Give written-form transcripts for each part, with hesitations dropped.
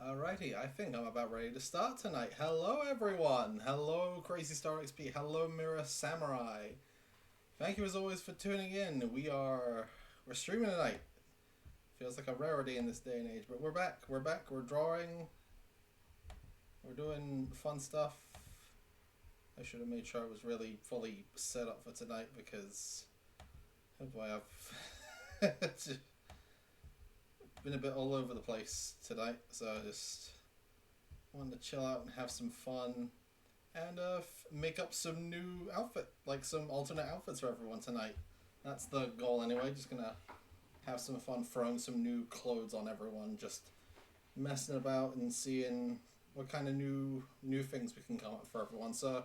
Alrighty, I think I'm about ready to start tonight. Hello, everyone. Hello, Crazy Star XP. Hello, Mirror Samurai. Thank you as always for tuning in. We're streaming tonight. Feels like a rarity in this day and age, but we're back. We're back. We're drawing. We're doing fun stuff. I should have made sure I was really fully set up for tonight because oh boy, I've been a bit all over the place tonight. So I just wanted to chill out and have some fun and make up some new outfit, like some alternate outfits for everyone tonight. That's the goal anyway. Just gonna have some fun throwing some new clothes on everyone, just messing about and seeing what kind of new things we can come up for everyone. So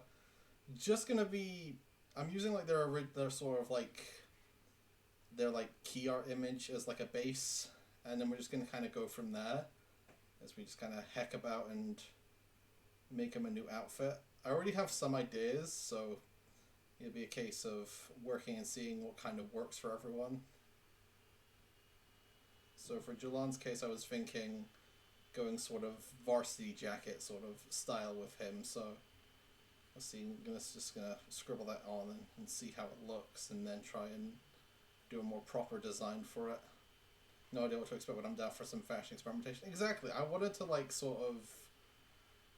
just gonna be, I'm using like their sort of like their like key art image as like a base, and then we're just gonna kind of go from there as we just kind of heck about and make them a new outfit. I already have some ideas, so it'll be a case of working and seeing what kind of works for everyone. So for Julan's case, I was thinking going sort of varsity jacket sort of style with him. So let's see, I'm just gonna scribble that on and see how it looks, and then try and do a more proper design for it. No idea what to expect when I'm down for some fashion experimentation. Exactly, I wanted to like sort of.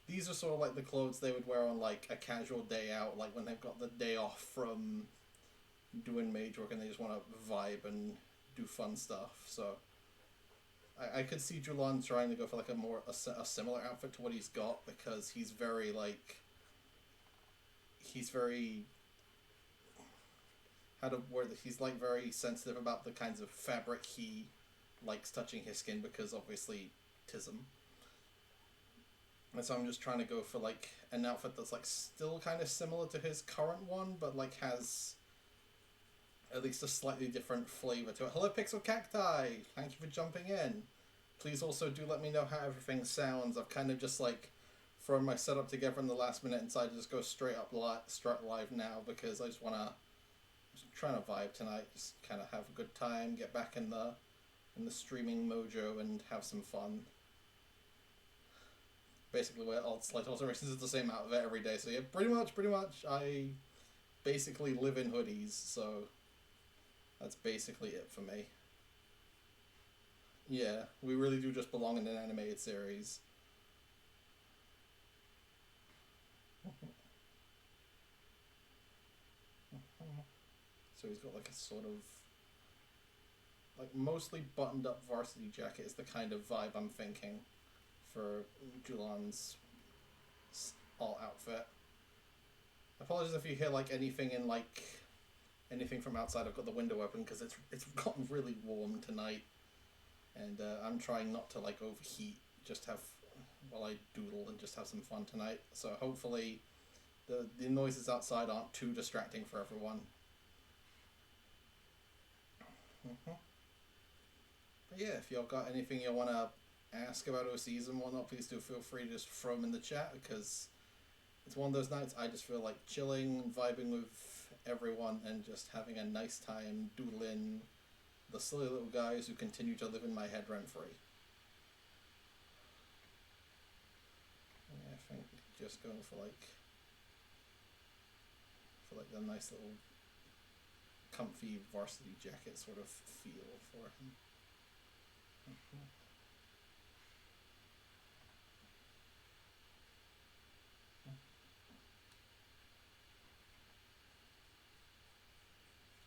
These are sort of like the clothes they would wear on like a casual day out, like when they've got the day off from doing mage work and they just want to vibe and do fun stuff. So I could see Julan trying to go for like a similar outfit to what he's got, because he's very like he's very how to word this. He's like very sensitive about the kinds of fabric he likes touching his skin, because obviously tism. And so I'm just trying to go for like an outfit that's like still kind of similar to his current one, but like has at least a slightly different flavor to it. Hello, Pixel Cacti! Thank you for jumping in. Please also do let me know how everything sounds. I've kind of just like thrown my setup together in the last minute and decided to just go straight live now, because I just want to trying to vibe tonight, just kind of have a good time, get back in the streaming mojo and have some fun. Basically, we're all Slight Alterations is the same outfit every day, so yeah, pretty much, I basically live in hoodies, so that's basically it for me. Yeah, we really do just belong in an animated series. So he's got like a sort of like mostly buttoned up varsity jacket is the kind of vibe I'm thinking for Julan's all outfit. Apologies if you hear like anything in like anything from outside. I've got the window open because it's gotten really warm tonight, and I'm trying not to like overheat. Just have while I doodle and just have some fun tonight. So hopefully the noises outside aren't too distracting for everyone. Mm-hmm. But yeah, if y'all got anything you want to ask about OCs and whatnot, please do feel free to just throw them in the chat, because it's one of those nights I just feel like chilling, vibing with everyone, and just having a nice time doodling the silly little guys who continue to live in my head rent free. Yeah, I think just going for like the nice little comfy varsity jacket sort of feel for him. Mhm.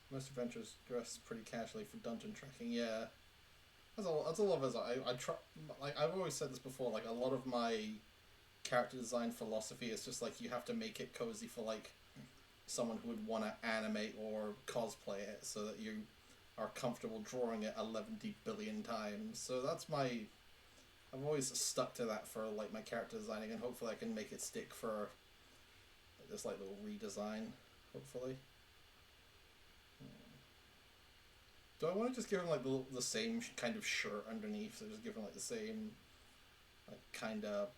Most adventurers dress pretty casually for dungeon trekking. Yeah, that's a lot of it. I try, like I've always said this before. Like a lot of my character design philosophy is just like you have to make it cozy for like someone who would want to animate or cosplay it, so that you are comfortable drawing it 11 billion times. So that's my. I've always stuck to that for like my character designing, and hopefully I can make it stick for this like little redesign. Hopefully. Do I want to just give him like the same kind of shirt underneath? So just give him like the same, like kind of,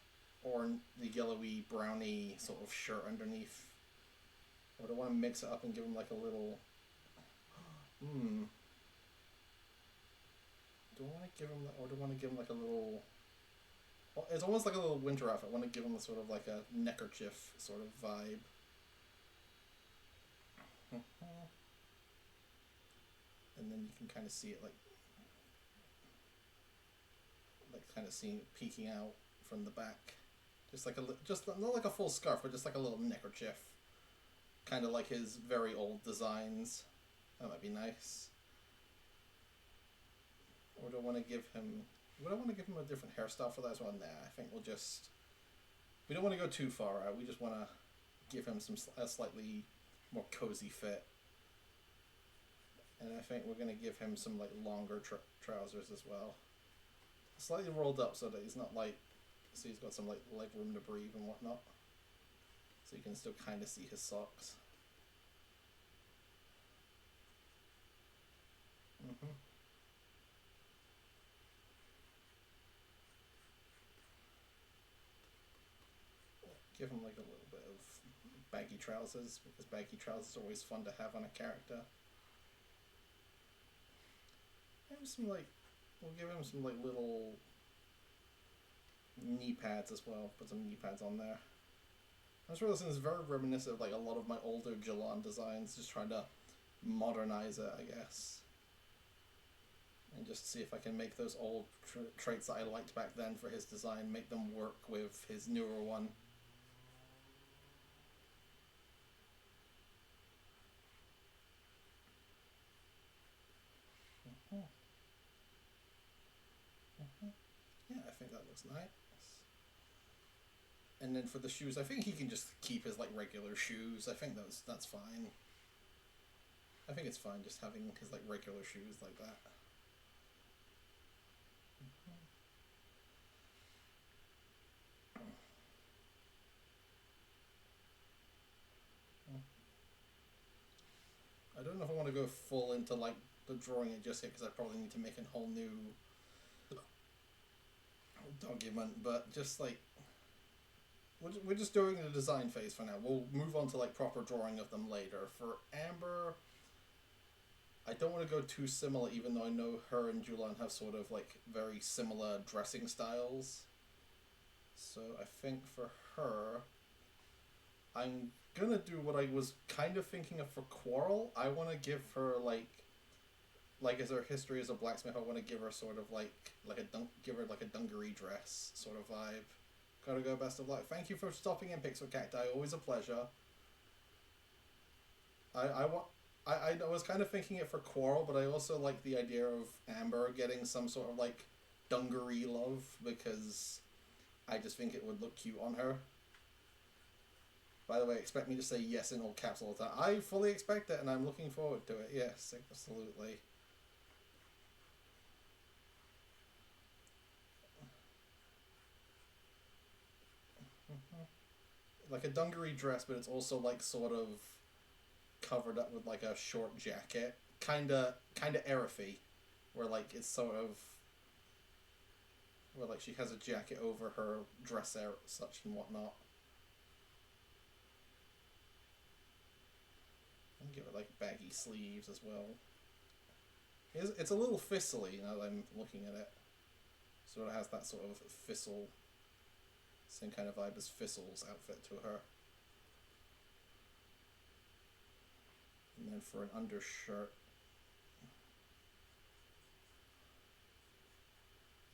or the yellowy browny sort of shirt underneath. Or do I want to mix it up and give him like a little? Hmm. Do I want to give him, or do I want to give him like a little? Well, it's almost like a little winter outfit. I want to give him a sort of like a neckerchief sort of vibe. And then you can kind of see it like kind of seeing it peeking out from the back, just like just not like a full scarf, but just like a little neckerchief, kind of like his very old designs. That might be nice. Or do I want to give him? Would I want to give him a different hairstyle for that as well? Nah, I think we'll just. We don't want to go too far out. We just want to give him a slightly more cozy fit. And I think we're going to give him some like longer trousers as well. Slightly rolled up so that he's not like, so he's got some like leg room to breathe and whatnot. So you can still kind of see his socks. Mm-hmm. Give him like a little bit of baggy trousers, because baggy trousers are always fun to have on a character. Maybe some like, we'll give him some like little knee pads as well. Put some knee pads on there. I was realizing it's very reminiscent of like a lot of my older Jalon designs, just trying to modernize it, I guess. And just see if I can make those old traits that I liked back then for his design, make them work with his newer one. Mm-hmm. Mm-hmm. Yeah, I think that looks nice. And then for the shoes, I think he can just keep his like regular shoes. I think that's fine. I think it's fine just having his like regular shoes like that. I don't know if I want to go full into like the drawing it just yet, because I probably need to make a whole new document. But just like we're just doing the design phase for now. We'll move on to like proper drawing of them later. For Amber, I don't want to go too similar, even though I know her and Julian have sort of like very similar dressing styles. So I think for her, I'm gonna do what I was kind of thinking of for Quarrel. I want to give her like as her history as a blacksmith, I want to give her sort of give her like a dungaree dress sort of vibe. Gotta go, best of luck. Thank you for stopping in, Pixel Cacti. Always a pleasure. I was kind of thinking it for Quarrel, but I also like the idea of Amber getting some sort of like dungaree love, because I just think it would look cute on her. By the way, expect me to say yes in all caps all the time. I fully expect it, and I'm looking forward to it. Yes, absolutely. Like a dungaree dress, but it's also like sort of covered up with like a short jacket, kinda Aerofy, where like it's sort of where like she has a jacket over her dress such and whatnot. And give it like baggy sleeves as well. It's a little fistly now that I'm looking at it. So it has that sort of Thistle, same kind of vibe as Thistle's outfit to her. And then for an undershirt,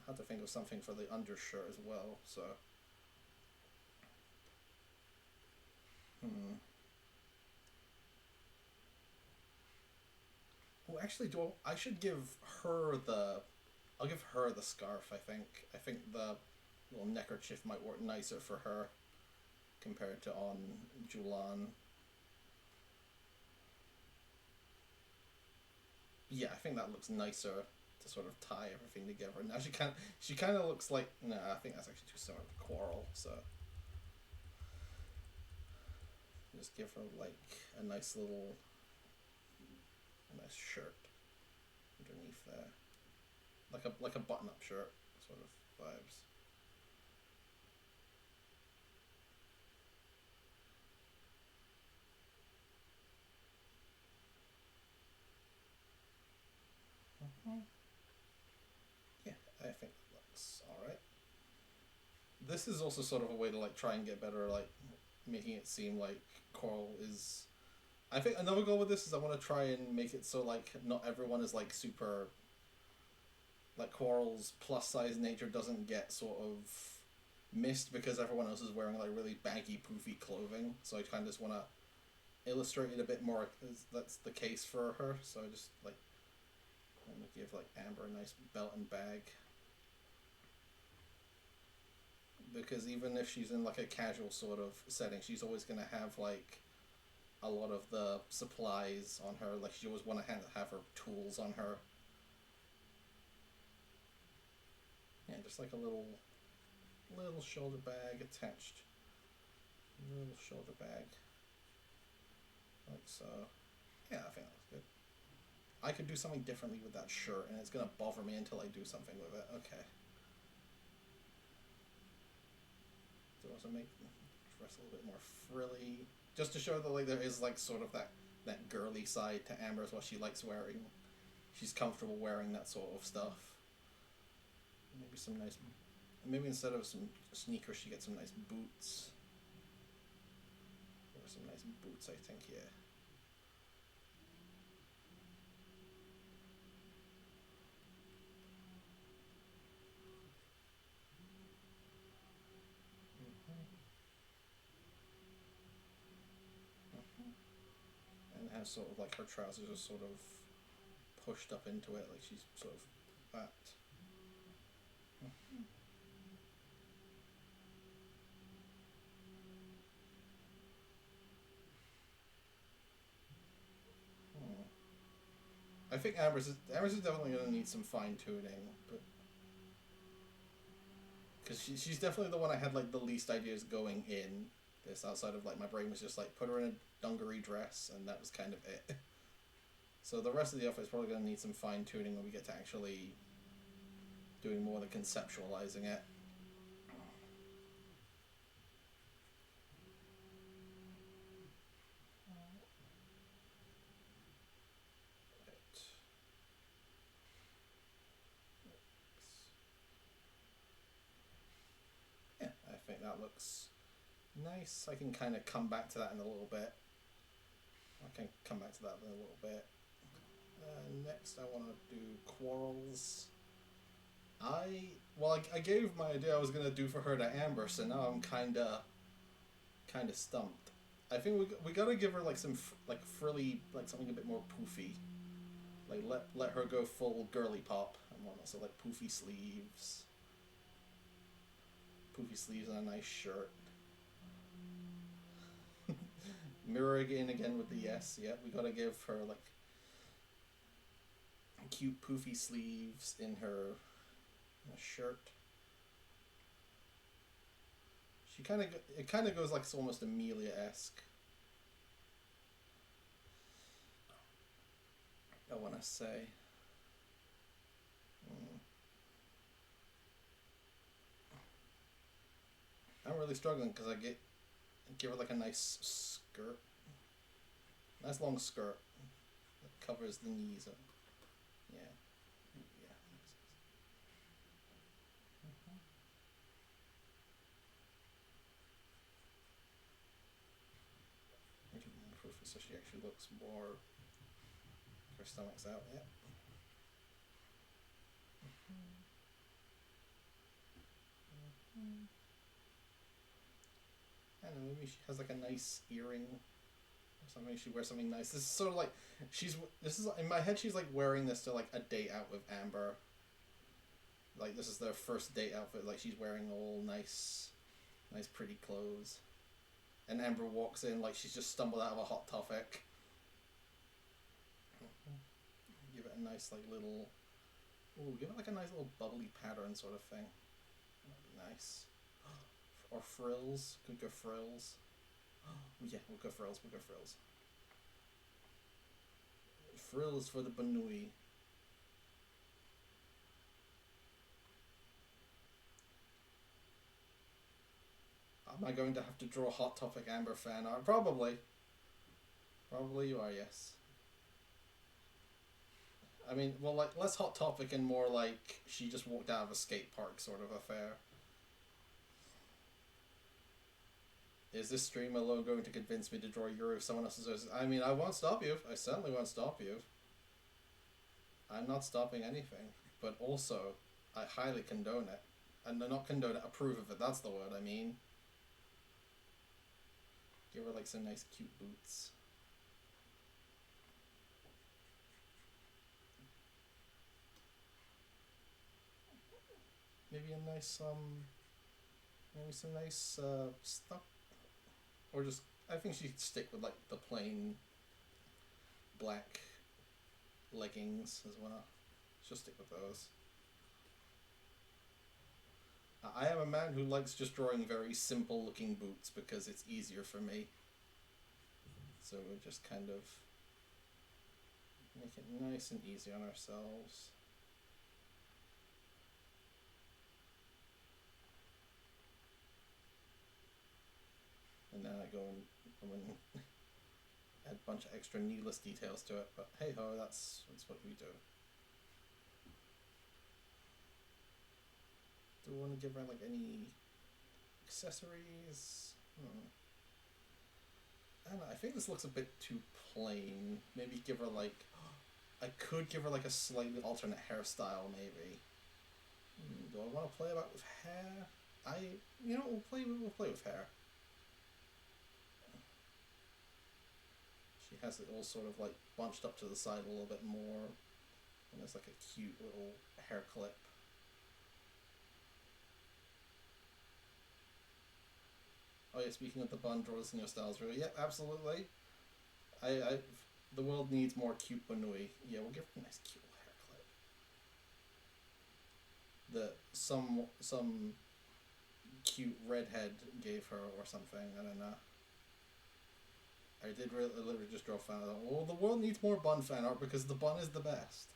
I had to think of something for the undershirt as well, so. Well, actually, I should give her the. I'll give her the scarf, I think. I think the little neckerchief might work nicer for her compared to on Julan. Yeah, I think that looks nicer to sort of tie everything together. Now she kind of looks like, no, I think that's actually too similar to Quarrel, so just give her like a nice shirt underneath there, like a button-up shirt sort of vibes. Yeah, I think that looks all right. This is also sort of a way to like try and get better, like making it seem like Coral is. I think another goal with this is I want to try and make it so like not everyone is like super. Like Coral's plus size nature doesn't get sort of missed because everyone else is wearing like really baggy, poofy clothing. So I kind of just want to illustrate it a bit more as that's the case for her. So I just like I'm gonna give like Amber a nice belt and bag. Because even if she's in like a casual sort of setting, she's always gonna have like a lot of the supplies on her. Like she always want to have her tools on her. Yeah, just like a little shoulder bag attached. Little shoulder bag. Like so. Yeah, I think that was good. I could do something differently with that shirt, and it's gonna bother me until I do something with it. Okay. So also make dress a little bit more frilly, just to show that like there is like sort of that girly side to Amber as well. She likes wearing, she's comfortable wearing that sort of stuff. Maybe some nice, maybe instead of some sneakers, she gets some nice boots. Or some nice boots, I think. Yeah. And has sort of like her trousers are sort of pushed up into it, like she's sort of that. I think Amber's is definitely going to need some fine tuning, but because she's definitely the one I had like the least ideas going in this. Outside of like my brain was just like put her in a dungaree dress, and that was kind of it. So the rest of the outfit is probably going to need some fine tuning when we get to actually doing more of the conceptualizing it. Yeah, I think that looks nice. I can kind of come back to that in a little bit. Next, I want to do Quarrels. I gave my idea I was gonna do for her to Amber, so now I'm kind of stumped. I think we gotta give her like some like frilly, like something a bit more poofy. Like let her go full girly pop and whatnot. So like poofy sleeves and a nice shirt. Mirroring in again with the yes. Yeah, we gotta give her like cute poofy sleeves in her shirt. It kind of goes like it's almost Amelia-esque. I want to say. I'm really struggling because give her like a nice skirt, nice long skirt that covers the knees. Yeah. So she actually looks more Her stomach's out, yeah. I don't know, maybe she has like a nice earring or something. She wears something nice. This is sort of like this is in my head. She's like wearing this to like a date out with Amber. Like this is their first date outfit. Like she's wearing all nice, pretty clothes, and Amber walks in like she's just stumbled out of a Hot Topic. Give it a nice like little. Ooh, give it like a nice little bubbly pattern sort of thing. That'd be nice. Or frills. Could go frills. Yeah, we'll go frills. We'll go frills. Frills for the Banui. Am I going to have to draw Hot Topic Amber fan art? Probably. Probably you are, yes. I mean, well, like, less Hot Topic and more like she just walked out of a skate park sort of affair. Is this stream alone going to convince me to draw Yuri if someone else is... I mean, I won't stop you. I certainly won't stop you. I'm not stopping anything. But also, I highly condone it. And not condone it, approve of it. That's the word I mean. Give her, like, some nice cute boots. Maybe a nice, maybe some nice, stuff. Or just, I think she'd stick with, like, the plain black leggings as well. She'll stick with those. I am a man who likes just drawing very simple looking boots because it's easier for me. So we'll just kind of make it nice and easy on ourselves. And then I go and add a bunch of extra needless details to it, but hey ho, that's what we do. Do we want to give her like any accessories? I don't know, I think this looks a bit too plain. Maybe give her like, I could give her like a slightly alternate hairstyle maybe. Do I want to play about with hair? We'll play with hair. She has it all sort of like bunched up to the side a little bit more. And there's like a cute little hair clip. Oh yeah, speaking of the bun, draw this in your styles really. Yep, absolutely. The world needs more cute Banui. Yeah, we'll give her a nice cute little hair clip. Some cute redhead gave her or something, I don't know. I did literally just draw fan art. Well, the world needs more bun fan art because the bun is the best.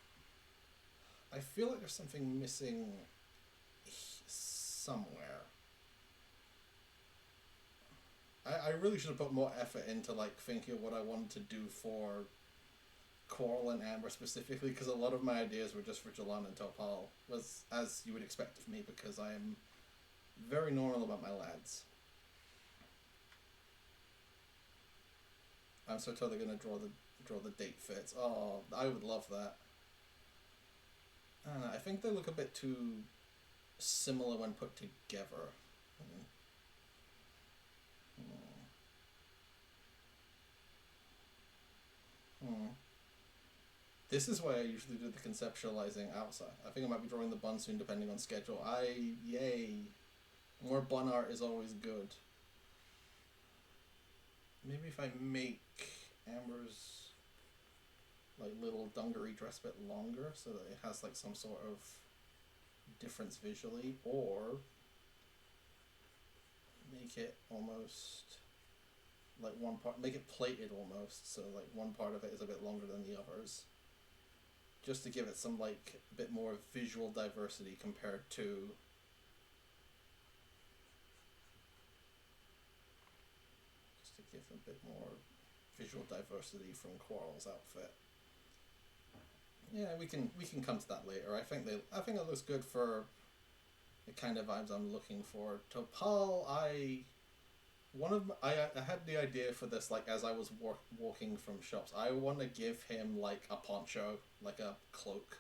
I feel like there's something missing somewhere. I really should have put more effort into like thinking of what I wanted to do for Coral and Amber specifically, because a lot of my ideas were just for Jalan and Topal, was as you would expect of me, because I am very normal about my lads. I'm so totally gonna draw the date fits. Oh, I would love that. I don't know, I think they look a bit too similar when put together. This is why I usually do the conceptualizing outside. I think I might be drawing the bun soon depending on schedule. Yay. More bun art is always good. Maybe if I make Amber's like little dungaree dress a bit longer so that it has like some sort of difference visually, or make it almost like one part, make it plated almost, so like one part of it is a bit longer than the others, just to give it some like a bit more visual diversity compared to give a bit more visual diversity from Quarrel's outfit. Yeah, we can come to that later. I think it looks good for the kind of vibes I'm looking for. Topal, I had the idea for this like as I was walking from shops. I want to give him like a poncho, like a cloak.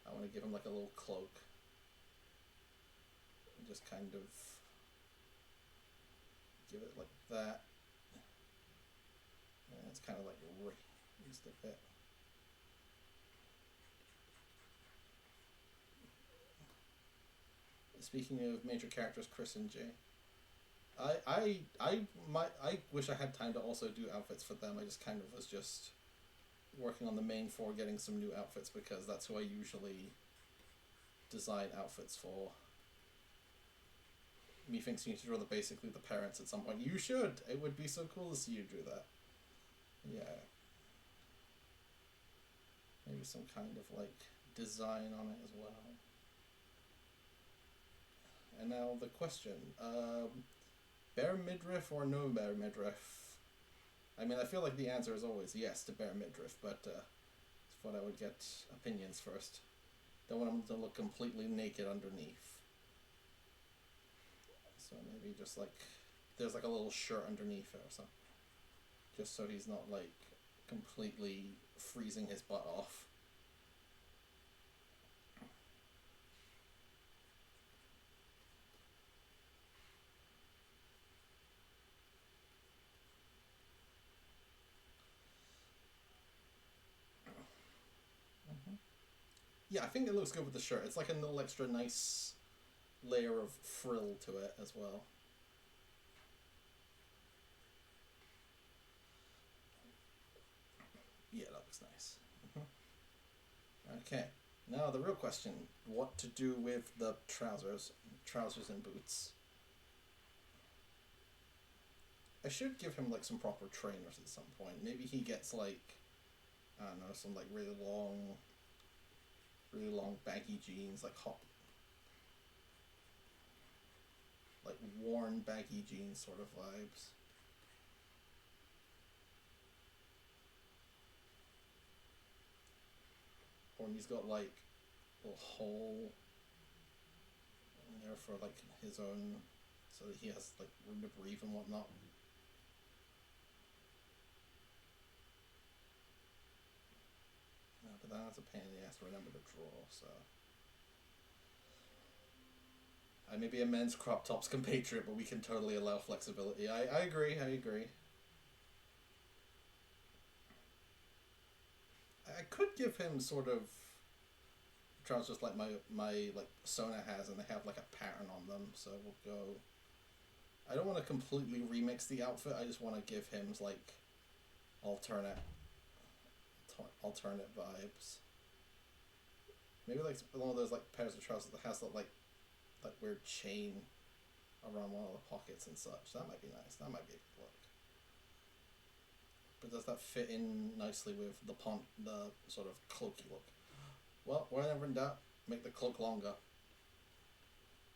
I want to give him like a little cloak. And just kind of give it like that. And it's kind of like raised a bit. Speaking of major characters, Chris and Jay, I wish I had time to also do outfits for them. I just kind of was just working on the main four, getting some new outfits because that's who I usually design outfits for. Methinks you need to draw basically the parents at some point. You should. It would be so cool to see you do that. Yeah. Maybe some kind of like design on it as well. And now the question: bare midriff or no bare midriff? I mean, I feel like the answer is always yes to bare midriff, but it's what I would get opinions first. Don't want him to look completely naked underneath. So maybe just like there's like a little shirt underneath it or something, just so he's not like completely freezing his butt off. Yeah, I think it looks good with the shirt. It's like a little extra nice layer of frill to it as well. Yeah, that looks nice. Okay, now the real question: what to do with the trousers and boots? I should give him like some proper trainers at some point. Maybe he gets like, I don't know, some like really long baggy jeans, like like worn baggy jeans sort of vibes. Or he's got like a little hole in there for like his own, so that he has like room to breathe and whatnot. No, but that's a pain in the ass to remember to draw, so. I may be a men's crop tops compatriot, but we can totally allow flexibility. I agree. I could give him sort of trousers like my like Sona has, and they have like a pattern on them. So we'll go. I don't want to completely remix the outfit. I just want to give him like alternate vibes. Maybe like one of those like pairs of trousers that has that like weird chain around one of the pockets and such. That might be nice. That might be a good look. But does that fit in nicely with the sort of cloaky look? Well, whenever in doubt, make the cloak longer.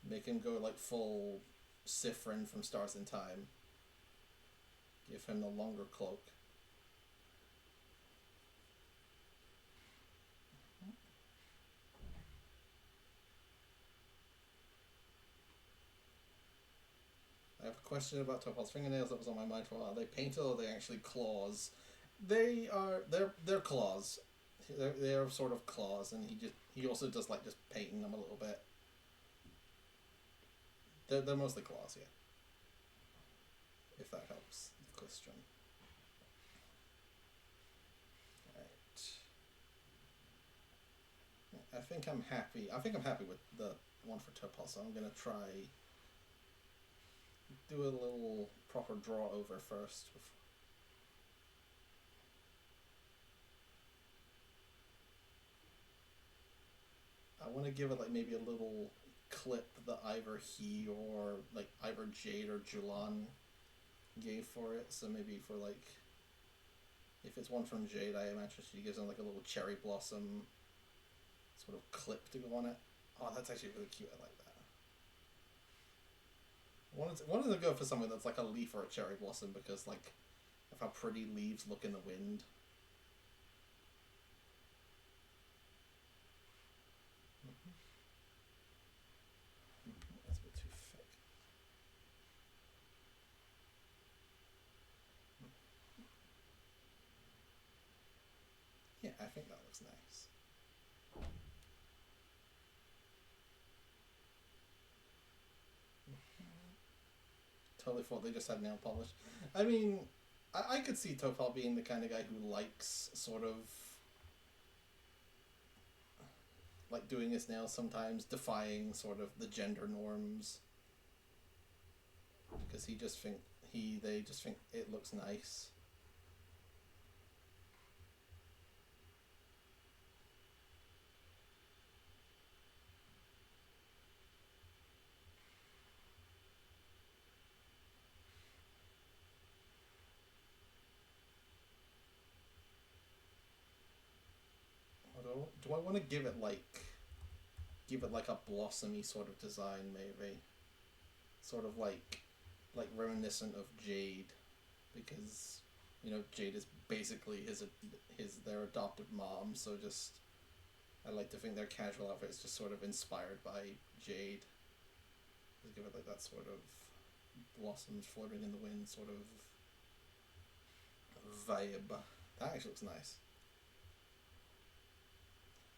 Make him go like full Sifrin from Stars in Time. Give him the longer cloak. I have a question about Topal's fingernails that was on my mind for a while. Are they painted or are they actually claws? They're claws. They're sort of claws, and he also does like just painting them a little bit. They're mostly claws, yeah. If that helps the question. Right. I think I'm happy. I think I'm happy with the one for Topal, so I'm gonna try do a little proper draw over first. I want to give it like maybe a little clip that either he or like either Jade or Julan gave for it. So maybe for like, if it's one from Jade, I imagine she gives him like a little cherry blossom sort of clip to go on it. Oh, that's actually really cute. I like that. Wanted to go for something that's like a leaf or a cherry blossom because like of how pretty leaves look in the wind. That's a bit too thick. looks nice. Totally thought they just had nail polish. I mean, I could see Topal being the kind of guy who likes sort of like doing his nails sometimes, defying sort of the gender norms, because they just think it looks nice. Do I want to give it like a blossomy sort of design, maybe, sort of like reminiscent of Jade, because Jade is basically their adopted mom, so just I like to think their casual outfit is just sort of inspired by Jade. Just give it like that sort of blossoms floating in the wind sort of vibe. That actually looks nice.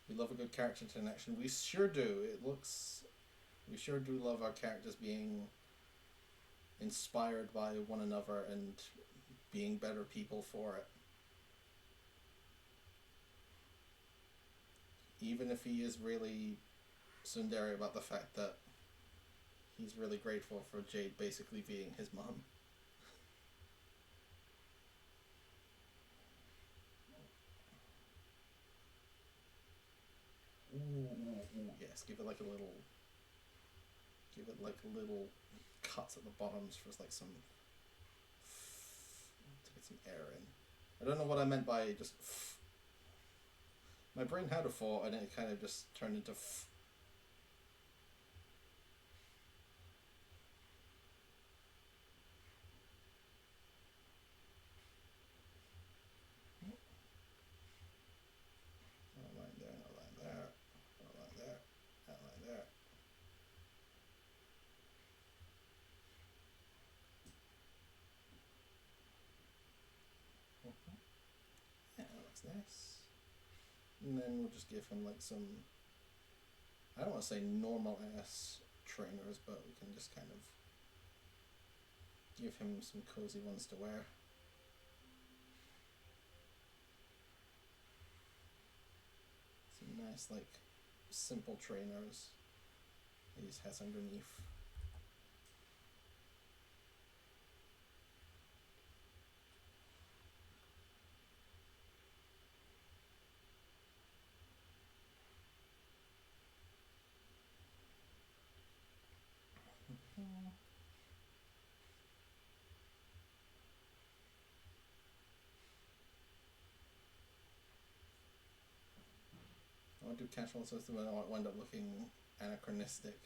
We love a good character connection. We sure do. We sure do love our characters being inspired by one another and being better people for it. Even if he is really tsundere about the fact that he's really grateful for Jade basically being his mom. Ooh, yes, give it like little cuts at the bottoms for like some to get some air in. I don't know what I meant by just my brain had a thought and it kind of just turned into nice. And then we'll just give him like some, I don't want to say normal ass trainers, but we can just kind of give him some cozy ones to wear. Some nice like simple trainers he just has underneath. I want to do casual system and I want to wind up looking anachronistic,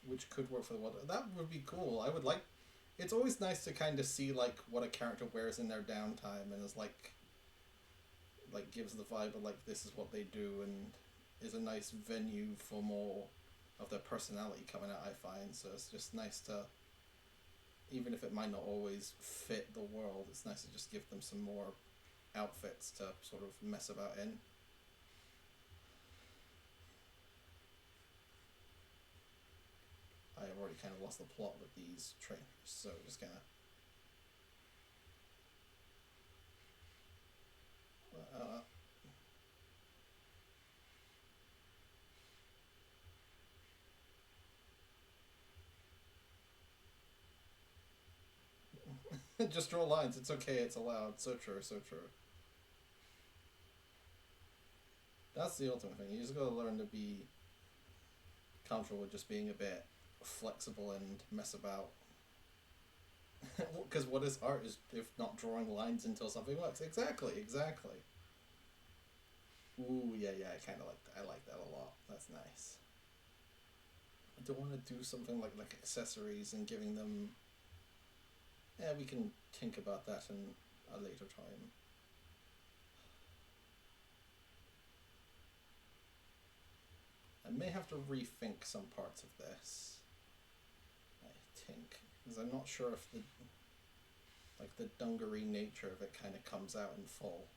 which could work for the world. That would be cool. I would like. It's always nice to kind of see like what a character wears in their downtime and is like gives the vibe of like this is what they do and is a nice venue for more of their personality coming out, I find. So it's just nice to, even if it might not always fit the world, it's nice to just give them some more outfits to sort of mess about in. I have already kind of lost the plot with these trainers, so just kind of just draw lines. It's okay. It's allowed. So true. So true. That's the ultimate thing. You just gotta learn to be comfortable with just being a bit flexible and mess about. Because what is art is if not drawing lines until something works. Exactly. Ooh, yeah. I kind of like that. I like that a lot. That's nice. I don't want to do something like accessories and giving them. Yeah, we can think about that in a later time. I may have to rethink some parts of this. I think, because I'm not sure if the dungaree nature of it kind of comes out in full.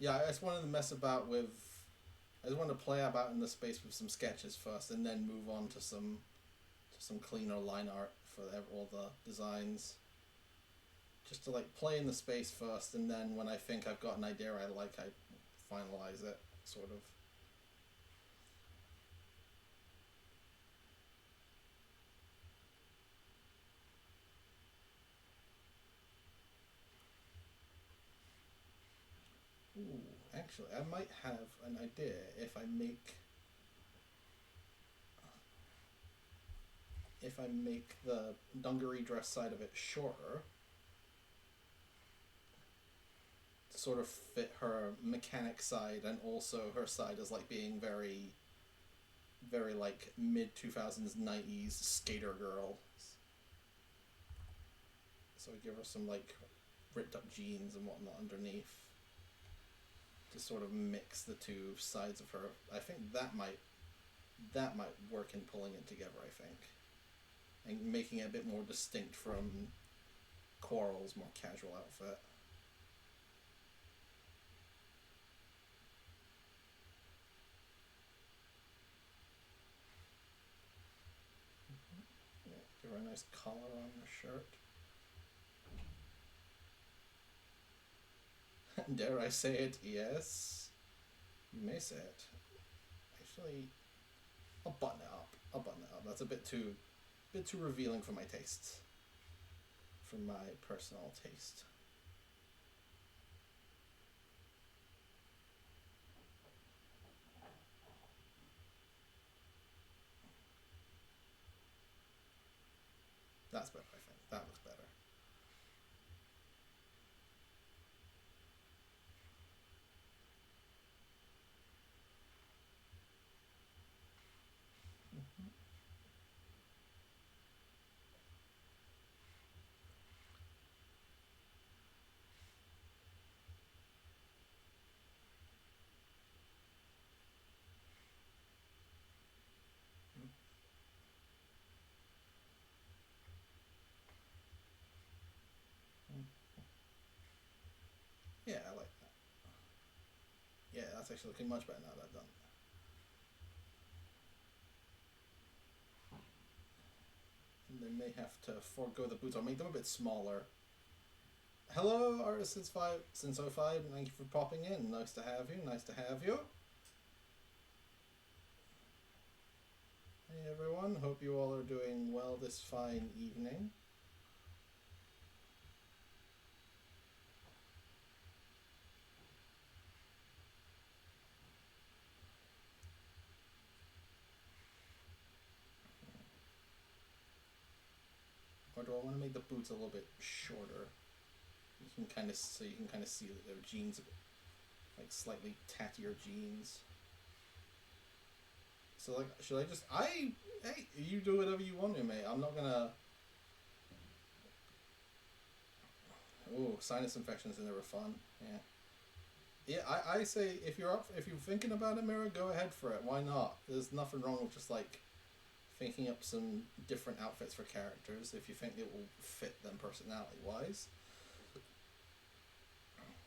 Yeah, I just wanted to mess about with. I just wanted to play about in the space with some sketches first, and then move on to some cleaner line art for all the designs. Just to like play in the space first, and then when I think I've got an idea I like, I finalize it, sort of. Ooh, actually, I might have an idea if I make the dungaree dress side of it shorter to sort of fit her mechanic side, and also her side as like being very, very like mid 2000s 90s skater girl. So I give her some like ripped up jeans and whatnot underneath to sort of mix the two sides of her. I think that might work in pulling it together, I think. And making it a bit more distinct from Coral's more casual outfit. Yeah, give her a nice collar on her shirt. Dare I say it? Yes. You may say it. Actually, I'll button it up. That's a bit too revealing for my taste. For my personal taste. That's better, I think. That looks better. Mm-hmm. Yeah, I like that. Yeah, that's actually looking much better now that I've done it. And they may have to forego the boots or make them a bit smaller. Hello, Artist since 05. Thank you for popping in. Nice to have you. Hey everyone, hope you all are doing well this fine evening. Or do I want to make the boots a little bit shorter? You can kind of see that their jeans, like slightly tattier jeans. So like, should I just hey, you do whatever you want to, mate. I'm not gonna. Oh, sinus infections are never fun. Yeah. Yeah, I say if you're thinking about it, Mira, go ahead for it. Why not? There's nothing wrong with just like thinking up some different outfits for characters if you think it will fit them personality wise.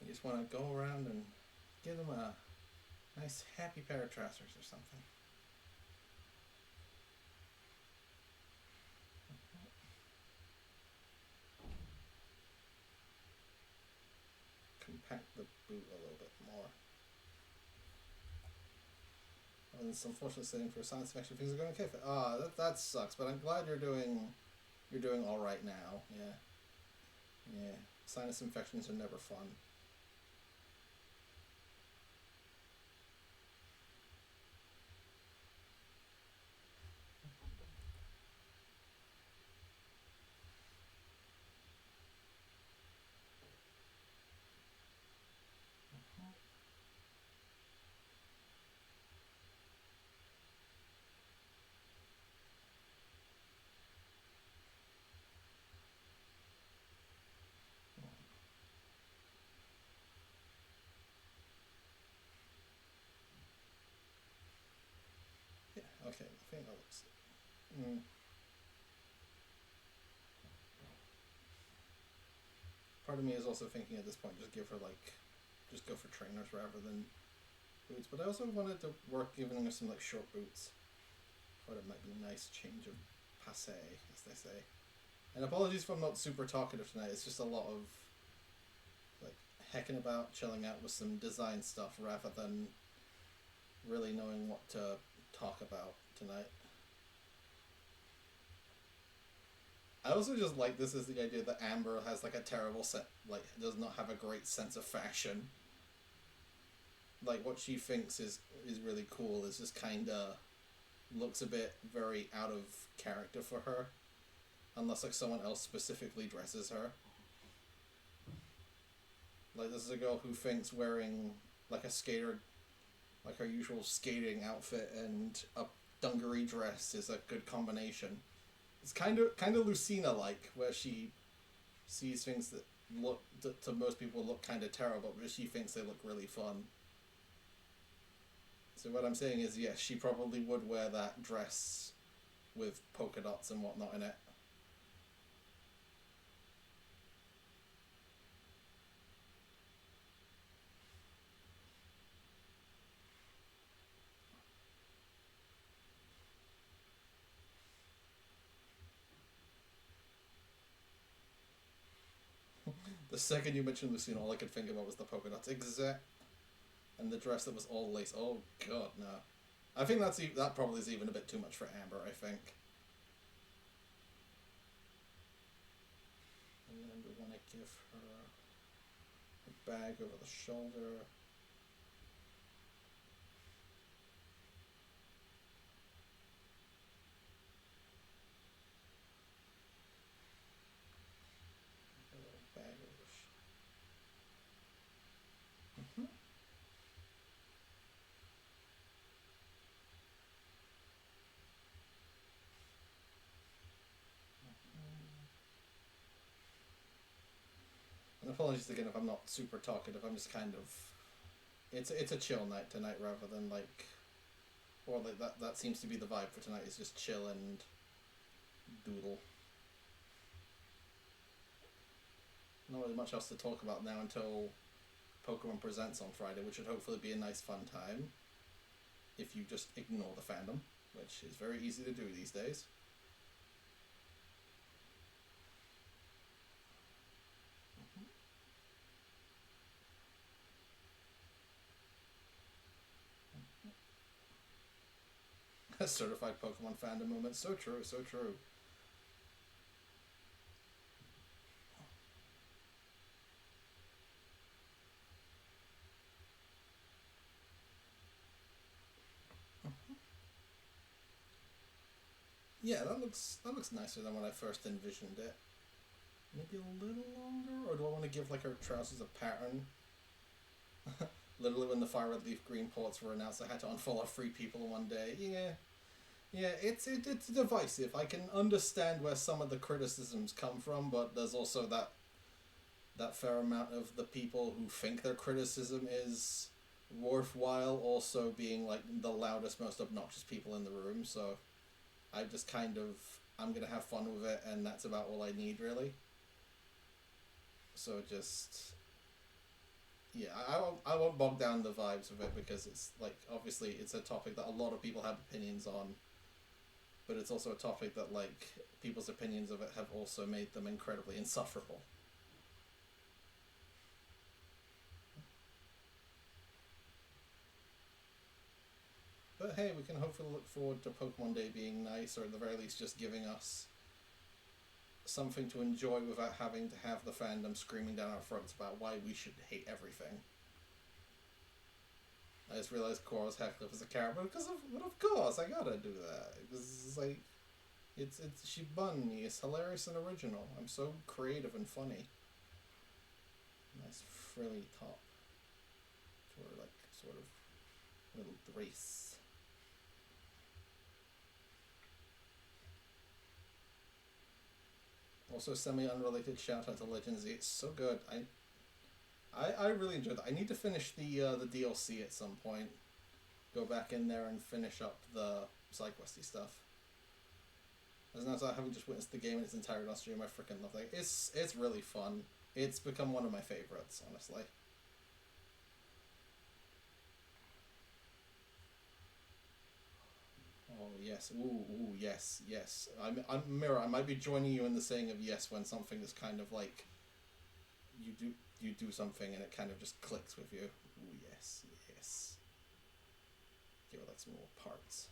You just want to go around and give them a nice happy pair of trousers or something. Compact the boot a little bit more. And it's unfortunate sitting for a science fiction things are going okay. That sucks. But I'm glad you're doing all right now. Yeah, yeah. Sinus infections are never fun. Yeah. Okay. I think that looks. Mm. Part of me is also thinking at this point, just give her like just go for trainers rather than boots. But I also wanted to work giving her some like short boots. Thought it might be a nice change of passe, as they say. And apologies if I'm not super talkative tonight. It's just a lot of like hecking about, chilling out with some design stuff rather than really knowing what to talk about tonight. I also just like this is the idea that Amber has like a terrible does not have a great sense of fashion. Like what she thinks is really cool is just kinda looks a bit very out of character for her. Unless like someone else specifically dresses her. Like this is a girl who thinks wearing like a skater, like her usual skating outfit and a dungaree dress is a good combination. It's kind of Lucina like, where she sees things that look to most people look kind of terrible, but she thinks they look really fun. So what I'm saying is, yes, she probably would wear that dress with polka dots and whatnot in it. The second you mentioned Lucina, all I could think about was the polka dots. Exact. And the dress that was all lace. Oh god, no. I think that probably is even a bit too much for Amber, I think. And then we want to give her a bag over the shoulder. A little bag over the shoulder. And apologies again if I'm not super talkative. I'm just kind of. It's a chill night tonight rather than like, or like that seems to be the vibe for tonight. Is just chill and doodle. Not really much else to talk about now until Pokemon Presents on Friday, which should hopefully be a nice fun time. If you just ignore the fandom, which is very easy to do these days. A certified Pokemon fandom moment. So true, so true. Yeah, that looks nicer than when I first envisioned it. Maybe a little longer, or do I want to give like her trousers a pattern? Literally, when the Fire Red Leaf Green ports were announced, I had to unfollow 3 people in one day. Yeah, it's divisive. I can understand where some of the criticisms come from, but there's also that fair amount of the people who think their criticism is worthwhile also being like the loudest, most obnoxious people in the room. So I just I'm gonna have fun with it, and that's about all I need really. So just yeah, I won't bog down the vibes of it because it's like obviously it's a topic that a lot of people have opinions on, but it's also a topic that like people's opinions of it have also made them incredibly insufferable. But hey, we can hopefully look forward to Pokemon Day being nice, or at the very least just giving us something to enjoy without having to have the fandom screaming down our throats about why we should hate everything. I just realized Cora's Heckler was a character, but of course, I gotta do that. It's like, it's Shibunny, it's hilarious and original. I'm so creative and funny. Nice frilly top. For like, sort of, little brace. Also, semi-unrelated shout out to Legend Z. It's so good. I really enjoyed that. I need to finish the DLC at some point. Go back in there and finish up the side questy stuff. As now as I haven't just witnessed the game in its entirety on stream, I freaking love it. It's really fun. It's become one of my favorites, honestly. Oh yes, ooh, yes, yes. I'm Mirror. I might be joining you in the saying of yes when something is kind of like you do you do something and it kind of just clicks with you. Ooh, yes, yes. Give it like some more parts.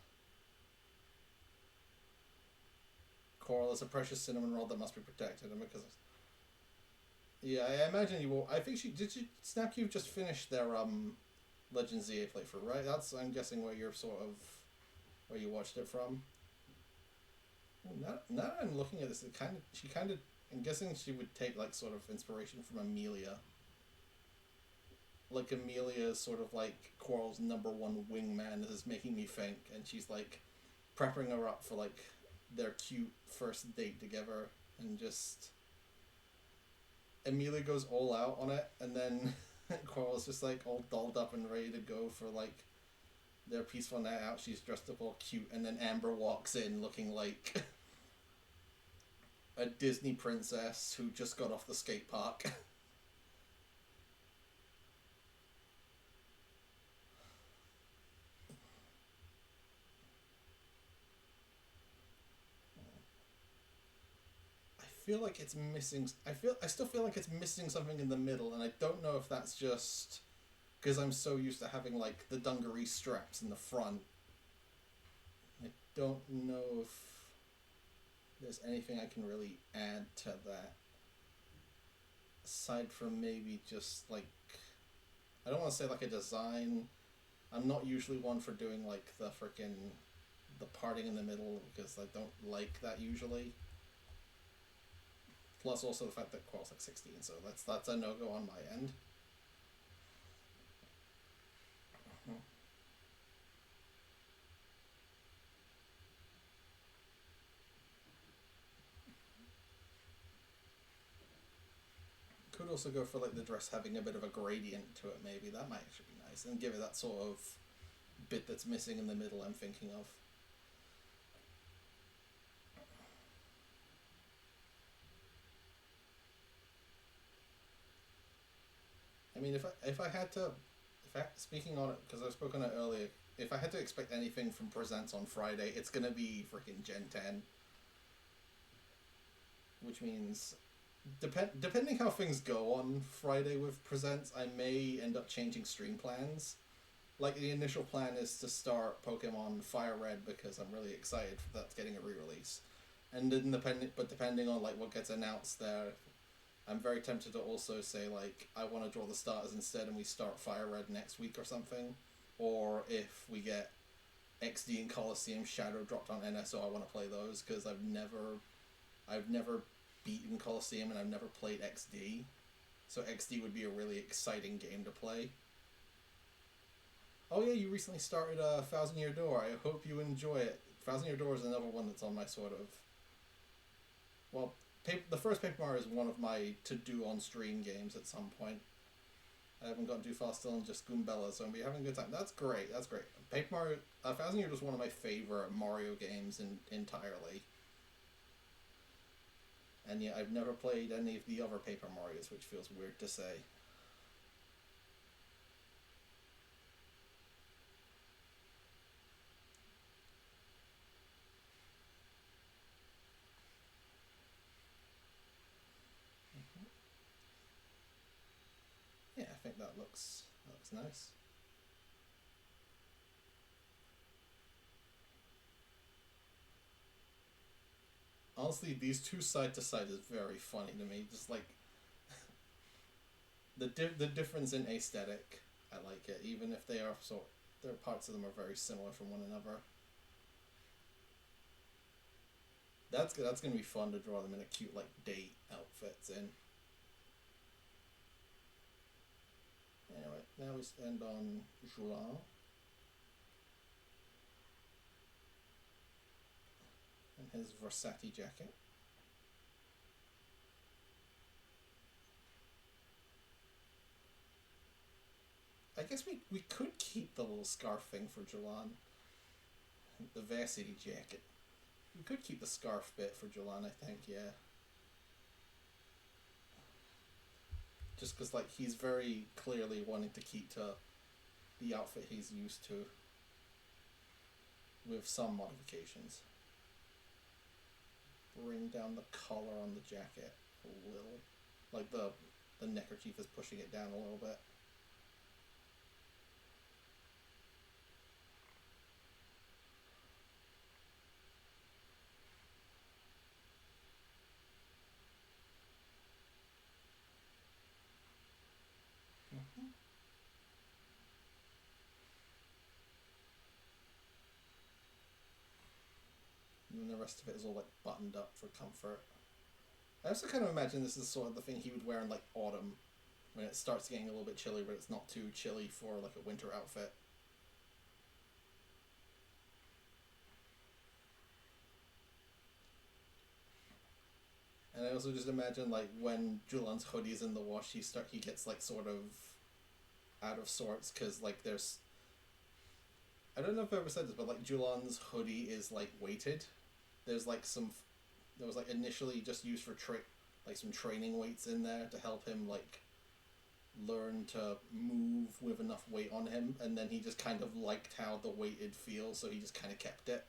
Coral is a precious cinnamon roll that must be protected, and because yeah, I imagine you will. I think she did. You Snap? You've just finished their Legends ZA playthrough, right? That's I'm guessing where you're sort of where you watched it from. Well, now I'm looking at this, it kind of she kind of I'm guessing she would take like sort of inspiration from Amelia. Like Amelia is sort of like Quarrel's number one wingman. This is making me think, and she's like prepping her up for like their cute first date together, and just Amelia goes all out on it, and then Quarrel's just like all dolled up and ready to go for like their peaceful night out. She's dressed up all cute, and then Amber walks in looking like a Disney princess who just got off the skate park. Feel like it's missing. I still feel like it's missing something in the middle, and I don't know if that's just because I'm so used to having like the dungaree straps in the front. I don't know if there's anything I can really add to that aside from maybe just like I don't want to say like a design. I'm not usually one for doing like the freaking the parting in the middle because I don't like that usually. Plus, also the fact that Qual's like 16, so that's a no go on my end. Could also go for like the dress having a bit of a gradient to it. Maybe that might actually be nice and give it that sort of bit that's missing in the middle. I'm thinking of. I mean, if I had to, speaking on it because I spoke on it earlier, if I had to expect anything from Presents on Friday, it's gonna be freaking Gen 10, which means depending how things go on Friday with Presents, I may end up changing stream plans. Like the initial plan is to start Pokemon Fire Red because I'm really excited for that's getting a re-release, and then depending on like what gets announced there, I'm very tempted to also say like I want to draw the starters instead, and we start Fire Red next week or something, or if we get XD and Coliseum Shadow dropped on NSO, I want to play those because I've never beaten Coliseum and I've never played XD, so XD would be a really exciting game to play. Oh yeah, you recently started Thousand Year Door. I hope you enjoy it. Thousand Year Door is another one that's on my sort of well, the first Paper Mario is one of my to do on stream games at some point. I haven't gotten too far still and just Goombella, so I'm be having a good time. That's great. That's great. Paper Mario, Thousand Year Door is one of my favorite Mario games entirely. And yeah, I've never played any of the other Paper Marios, which feels weird to say. Yeah, I think that looks nice. Honestly, these two side to side is very funny to me. Just like the difference in aesthetic, I like it. Even if they are so, their parts of them are very similar from one another. That's gonna be fun to draw them in a cute like date outfits in. Anyway, now we end on Juin and his Versace jacket. I guess we could keep the little scarf thing for Julan, the Varsity jacket. We could keep the scarf bit for Julan, I think, yeah. Just because, like, he's very clearly wanting to keep to the outfit he's used to. with some modifications. Bring down the collar on the jacket a little. Like the neckerchief is pushing it down a little bit. Mm-hmm. And then the rest of it is all like buttoned up for comfort. I also kind of imagine this is sort of the thing he would wear in like autumn, when it starts getting a little bit chilly, but it's not too chilly for like a winter outfit. And I also just imagine like when Julan's hoodie's in the wash, he gets like sort of out of sorts because like there's, I don't know if I ever said this, but like Julan's hoodie is like weighted. There's like there was like initially just used for like some training weights in there to help him like learn to move with enough weight on him, and then he just kind of liked how the weighted feels, so he just kind of kept it.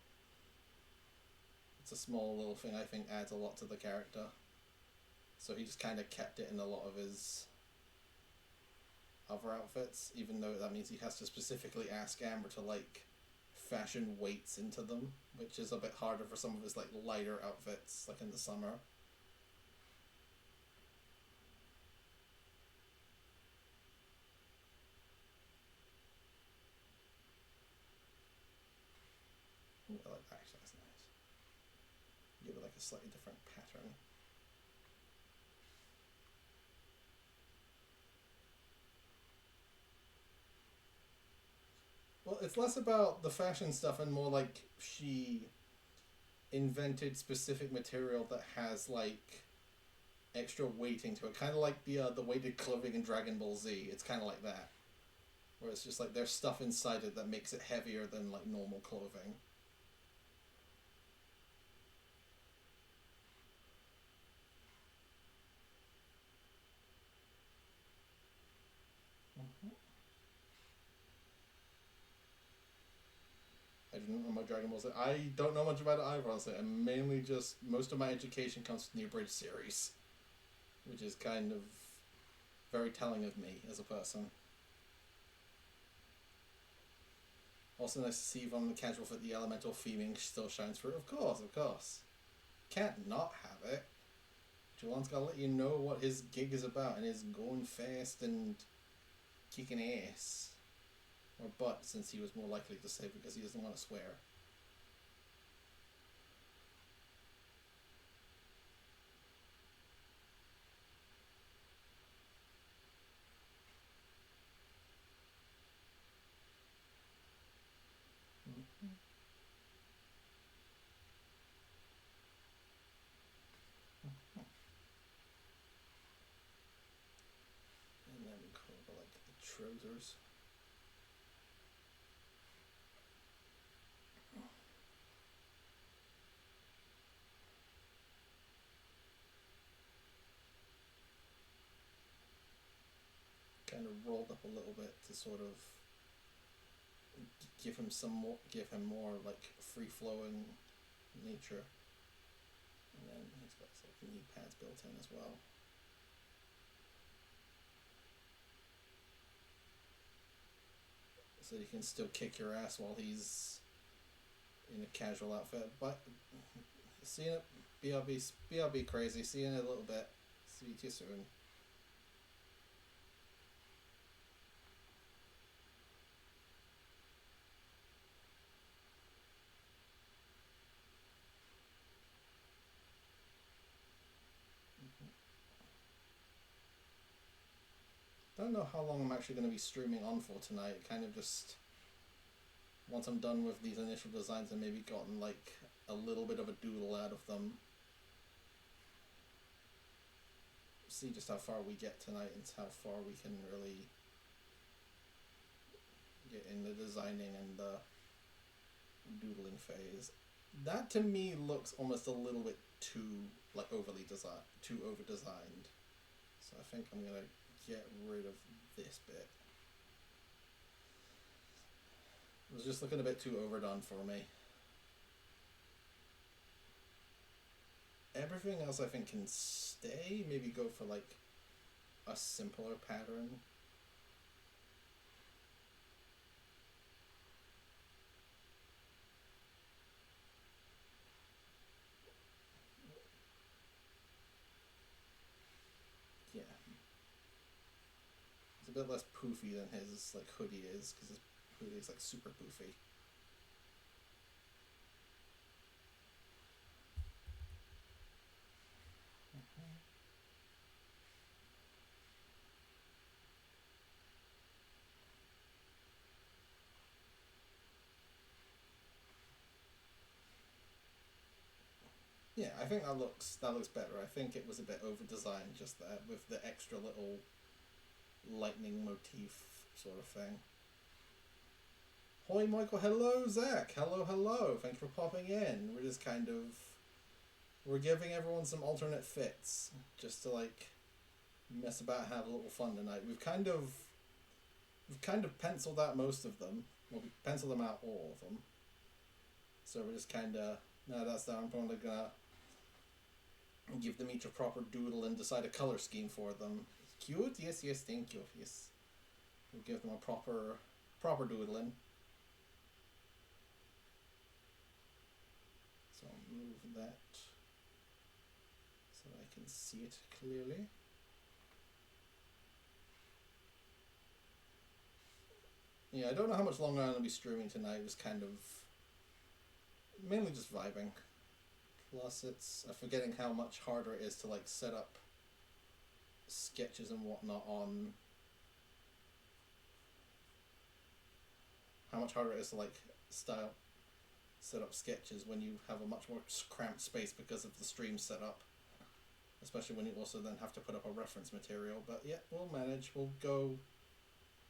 It's a small little thing I think adds a lot to the character. So he just kind of kept it in a lot of his other outfits, even though that means he has to specifically ask Amber to like fashion weights into them, which is a bit harder for some of his like lighter outfits, like in the summer. Ooh, I like that. Actually, that's nice. Give it like a slightly different pattern. Well, it's less about the fashion stuff and more like she invented specific material that has like extra weighting to it, kind of like the weighted clothing in Dragon Ball Z. It's kind of like that, where it's just like there's stuff inside it that makes it heavier than like normal clothing. Mm-hmm. I didn't know my Dragon Ball Z. I don't know much about it either, honestly. I'm mainly just, most of my education comes from the abridged series, which is kind of very telling of me as a person. Also nice to see from the casual fit the elemental theming still shines through. Of course, of course. Can't not have it. Julan's gotta let you know what his gig is about, and is going fast and kicking ass. Or butt, since he was more likely to say, because he doesn't want to swear. Mm-hmm. And then we cover like the trousers. Kind of rolled up a little bit to sort of give him more like free flowing nature. And then he's got some knee pads built in as well. So you can still kick your ass while he's in a casual outfit. But see you, BRB crazy. See you in a little bit. See you soon. Don't know how long I'm actually going to be streaming on for tonight. Kind of just, once I'm done with these initial designs and maybe gotten like a little bit of a doodle out of them, see just how far we get tonight and how far we can really get in the designing and the doodling phase. That to me looks almost a little bit too like too over designed. So I think I'm gonna get rid of this bit. It was just looking a bit too overdone for me. everything else I think can stay. Maybe go for like a simpler pattern. Yeah. It's a bit less poofy than his like hoodie is, because his hoodie is like super poofy. Yeah, I think that looks better. I think it was a bit over designed just there with the extra little lightning motif sort of thing. Hi Michael, hello Zach, hello. Thank you for popping in. We're just kind of we're giving everyone some alternate fits just to like mess about, have a little fun tonight. We've kind of penciled out most of them. Well, we penciled them out all of them. So we're just kind of no, that's that. I'm probably gonna give them each a proper doodle and decide a color scheme for them. Cute, yes, thank you, yes. We'll give them a proper doodling. So I'll move that so I can see it clearly. Yeah, I don't know how much longer I'm going to be streaming tonight. It was kind of mainly just vibing. Plus, I'm forgetting how much harder it is to like set up sketches and whatnot on. How much harder it is to like set up sketches when you have a much more cramped space because of the stream setup. Especially when you also then have to put up a reference material. But yeah, we'll manage. We'll go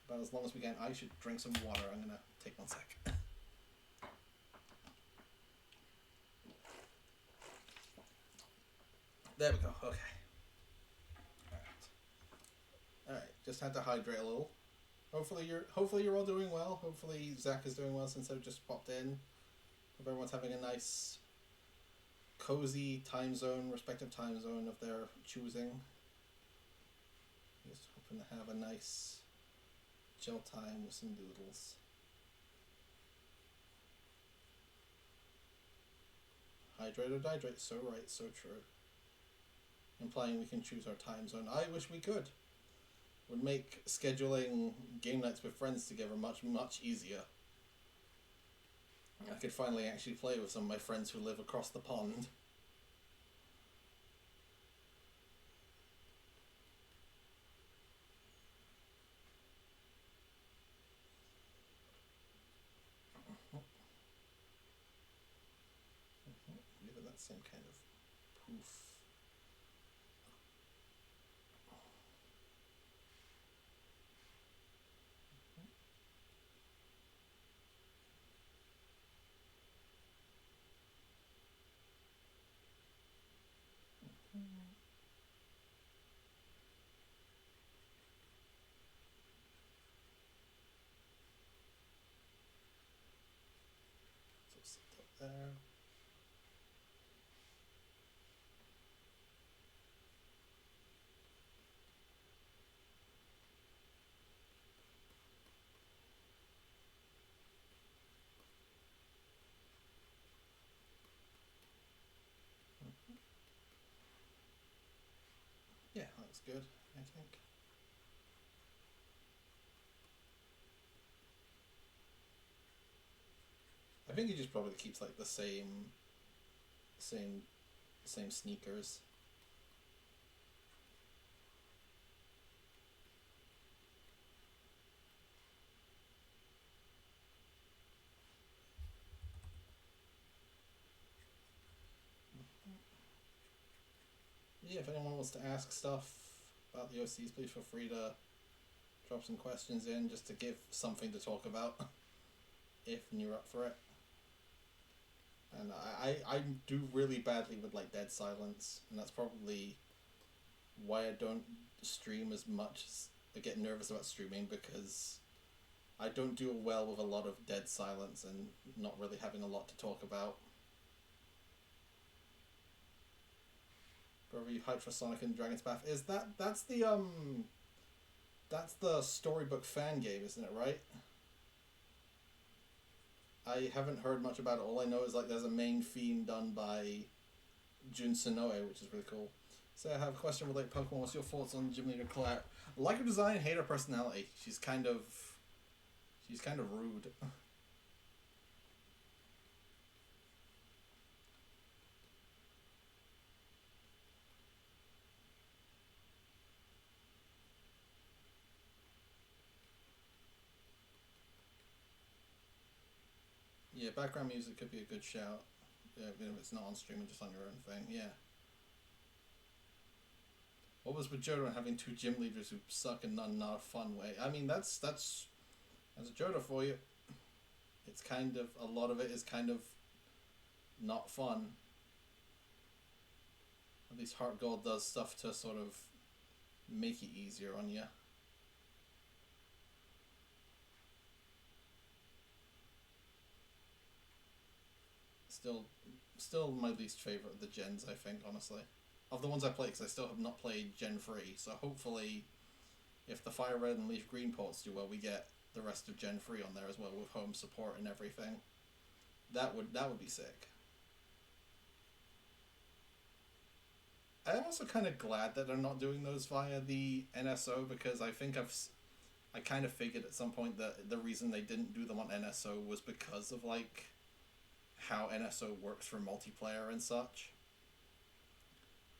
about as long as we can. I should drink some water. I'm gonna take 1 sec. There we go. Okay. All right. Just had to hydrate a little. Hopefully you're all doing well. Hopefully Zach is doing well since I've just popped in. Hope everyone's having a nice, cozy respective time zone of their choosing. Just hoping to have a nice chill time with some doodles. Hydrate or dihydrate, so right, so true. Implying we can choose our time zone. I wish we could. Would make scheduling game nights with friends together much, much easier. I could finally actually play with some of my friends who live across the pond. Give it that same kind of poof. So sit up there. Yeah, looks good, I think. I think he just probably keeps like the same sneakers. Yeah, if anyone wants to ask stuff about the OCs, please feel free to drop some questions in just to give something to talk about if you're up for it. And I do really badly with like dead silence, and that's probably why I don't stream as much. I get nervous about streaming because I don't do well with a lot of dead silence and not really having a lot to talk about. Whoever you hyped for Sonic and Dragon's Path is that's the storybook fan game, isn't it? Right? I haven't heard much about it. All I know is like there's a main theme done by Jun Sonoe, which is really cool. So I have a question related to Pokemon. What's your thoughts on Gym Leader Claire? Like her design, hate her personality. She's kind of rude. Yeah, background music could be a good shout. Yeah, even if it's not on stream and just on your own thing. Yeah. What was with Johto and having two gym leaders who suck in not a fun way? I mean, that's a Johto for you. It's kind of a lot of it is kind of not fun. At least Heart Gold does stuff to sort of make it easier on you. Still my least favorite of the gens, I think, honestly. Of the ones I play, because I still have not played Gen 3, so hopefully, if the Fire Red and Leaf Green ports do well, we get the rest of Gen 3 on there as well, with home support and everything. That would be sick. I'm also kind of glad that they're not doing those via the NSO, because I think I kind of figured at some point that the reason they didn't do them on NSO was because of, like, how NSO works for multiplayer and such.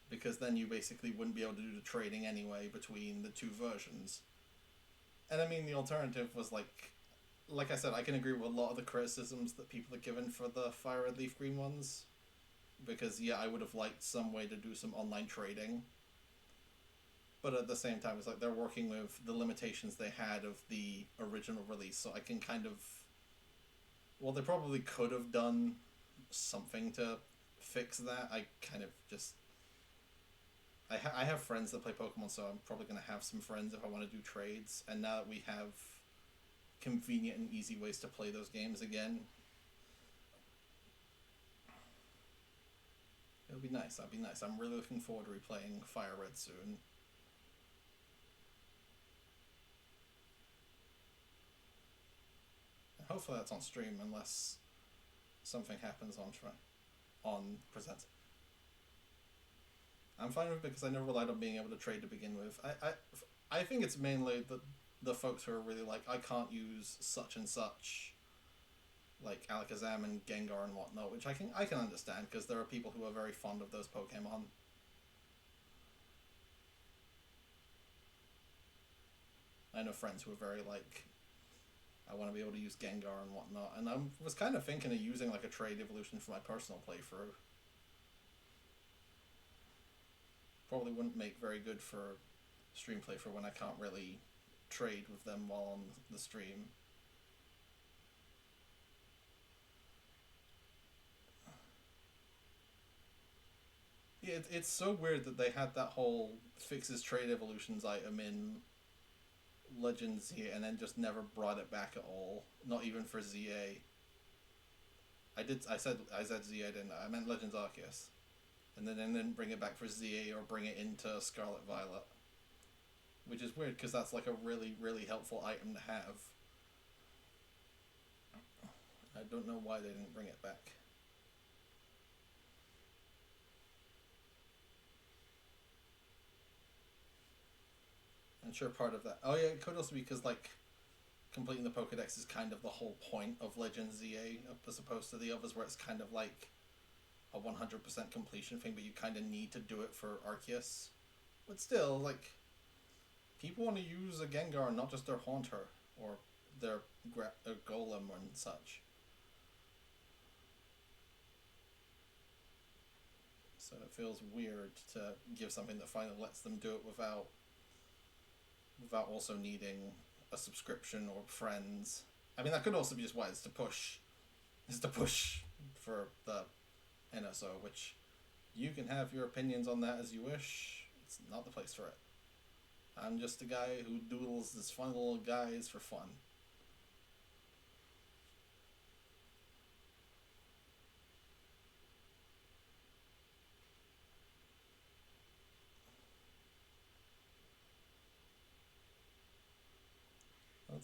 Because then you basically wouldn't be able to do the trading anyway between the two versions. And I mean, the alternative was like I said, I can agree with a lot of the criticisms that people are given for the Fire Red Leaf Green ones. Because, yeah, I would have liked some way to do some online trading. But at the same time, it's like they're working with the limitations they had of the original release, so I can kind of... Well, they probably could have done something to fix that. I kind of just... I have friends that play Pokemon, so I'm probably going to have some friends if I want to do trades. And now that we have convenient and easy ways to play those games again, it'll be nice. That'll be nice. I'm really looking forward to replaying Fire Red soon. And hopefully that's on stream, unless something happens on Presents. I'm fine with it because I never relied on being able to trade to begin with. I think it's mainly the folks who are really like, I can't use such and such, like Alakazam and Gengar and whatnot, which I can understand, because there are people who are very fond of those Pokemon. I know friends who are very like, I want to be able to use Gengar and whatnot, and I was kind of thinking of using like a trade evolution for my personal playthrough. Probably wouldn't make very good for stream playthrough when I can't really trade with them while on the stream. Yeah, it's so weird that they had that whole fixes trade evolutions item in Legends ZA and then just never brought it back at all. Not even for ZA. I said ZA, didn't I? I meant Legends Arceus. And then didn't bring it back for ZA or bring it into Scarlet Violet. Which is weird, because that's like a really, really helpful item to have. I don't know why they didn't bring it back. I'm sure part of that... Oh yeah, it could also be because, like, completing the Pokedex is kind of the whole point of Legends ZA, as opposed to the others where it's kind of like a 100% completion thing, but you kind of need to do it for Arceus. But still, like, people want to use a Gengar, not just their Haunter, or their Golem and such. So it feels weird to give something that finally lets them do it without also needing a subscription or friends. I mean, that could also be just why it's to push for the NSO, which you can have your opinions on that as you wish. It's not the place for it. I'm just a guy who doodles his fun little guys for fun.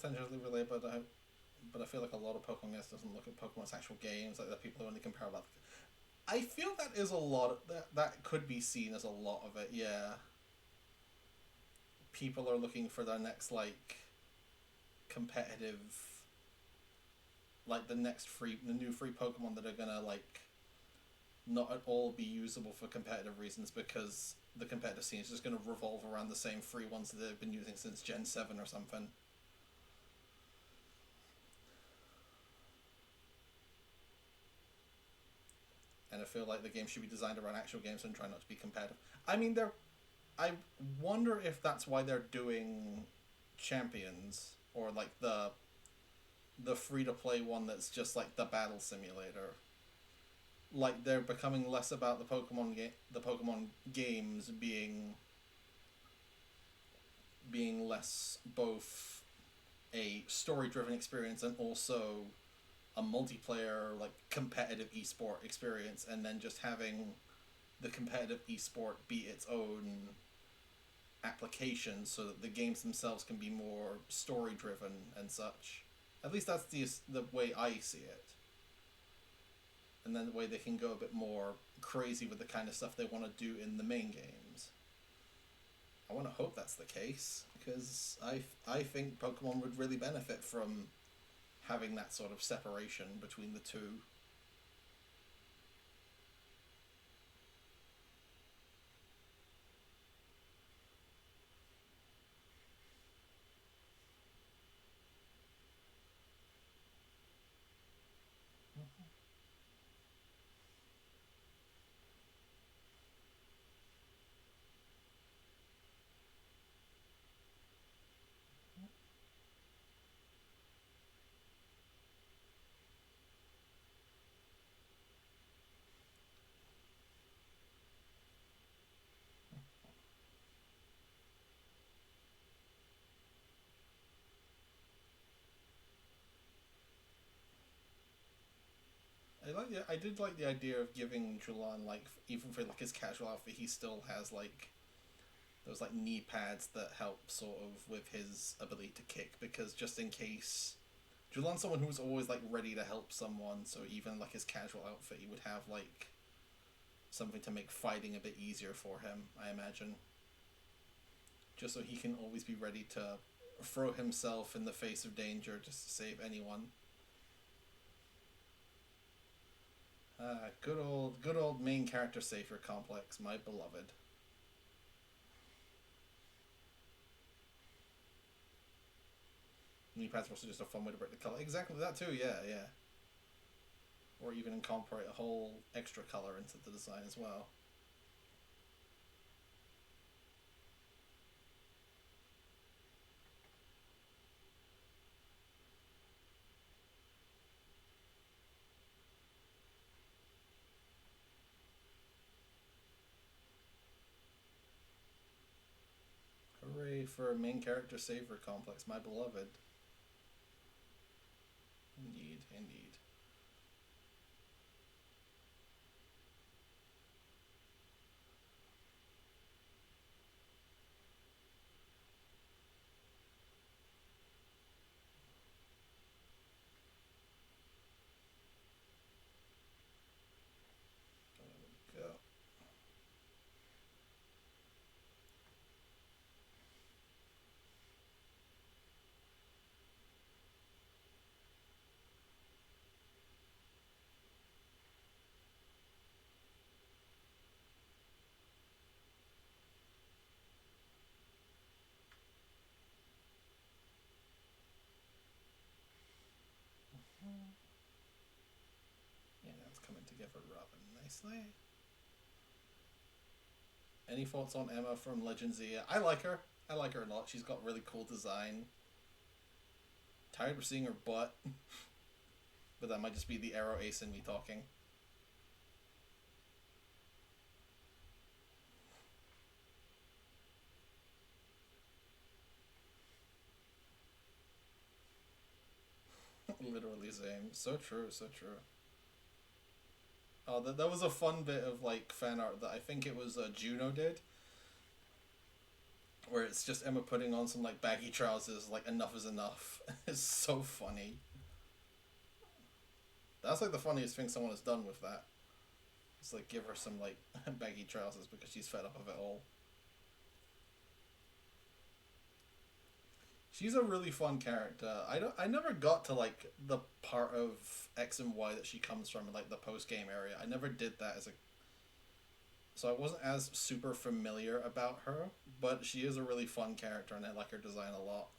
potentially relate, but I feel like a lot of Pokemon guys doesn't look at Pokemon as actual games. Like the people who only compare about. I feel that is a lot. That could be seen as a lot of it. Yeah. People are looking for their next like competitive, like the new free Pokemon that are gonna like not at all be usable for competitive reasons because the competitive scene is just gonna revolve around the same free ones that they've been using since Gen 7 or something. And I feel like the game should be designed around actual games and try not to be competitive. I mean, I wonder if that's why they're doing Champions or like the free to play one that's just like the battle simulator. Like they're becoming less about the Pokemon games being less both a story driven experience and also a multiplayer like competitive esport experience, and then just having the competitive esport be its own application so that the games themselves can be more story driven and such. At least that's the way I see it. And then the way they can go a bit more crazy with the kind of stuff they want to do in the main games. I want to hope that's the case because I think Pokemon would really benefit from having that sort of separation between the two. I did like the idea of giving Julan like even for like his casual outfit, he still has like those like knee pads that help sort of with his ability to kick because just in case Julan's someone who's always like ready to help someone, so even like his casual outfit, he would have like something to make fighting a bit easier for him. I imagine, just so he can always be ready to throw himself in the face of danger just to save anyone. Good old main character savior complex, my beloved. Knee pads are also just a fun way to break the color. Exactly that too. Yeah, yeah. Or even incorporate a whole extra color into the design as well. Hooray for main character savior complex, my beloved. Indeed, indeed. There we go. Yeah, that's coming together rather nicely. Any thoughts on Emma from Legend Z? I like her. I like her a lot. She's got really cool design. Tired of seeing her butt, but that might just be the arrow ace in me talking. Literally same. So true, so true. Oh, that was a fun bit of like fan art that I think it was Juno did, where it's just Emma putting on some like baggy trousers, like enough is enough. It's so funny. That's like the funniest thing someone has done with that. It's like give her some like baggy trousers because she's fed up of it all. She's a really fun character. I never got to like the part of X and Y that she comes from in like the post game area. I never did that as a so I wasn't as super familiar about her, but she is a really fun character and I like her design a lot.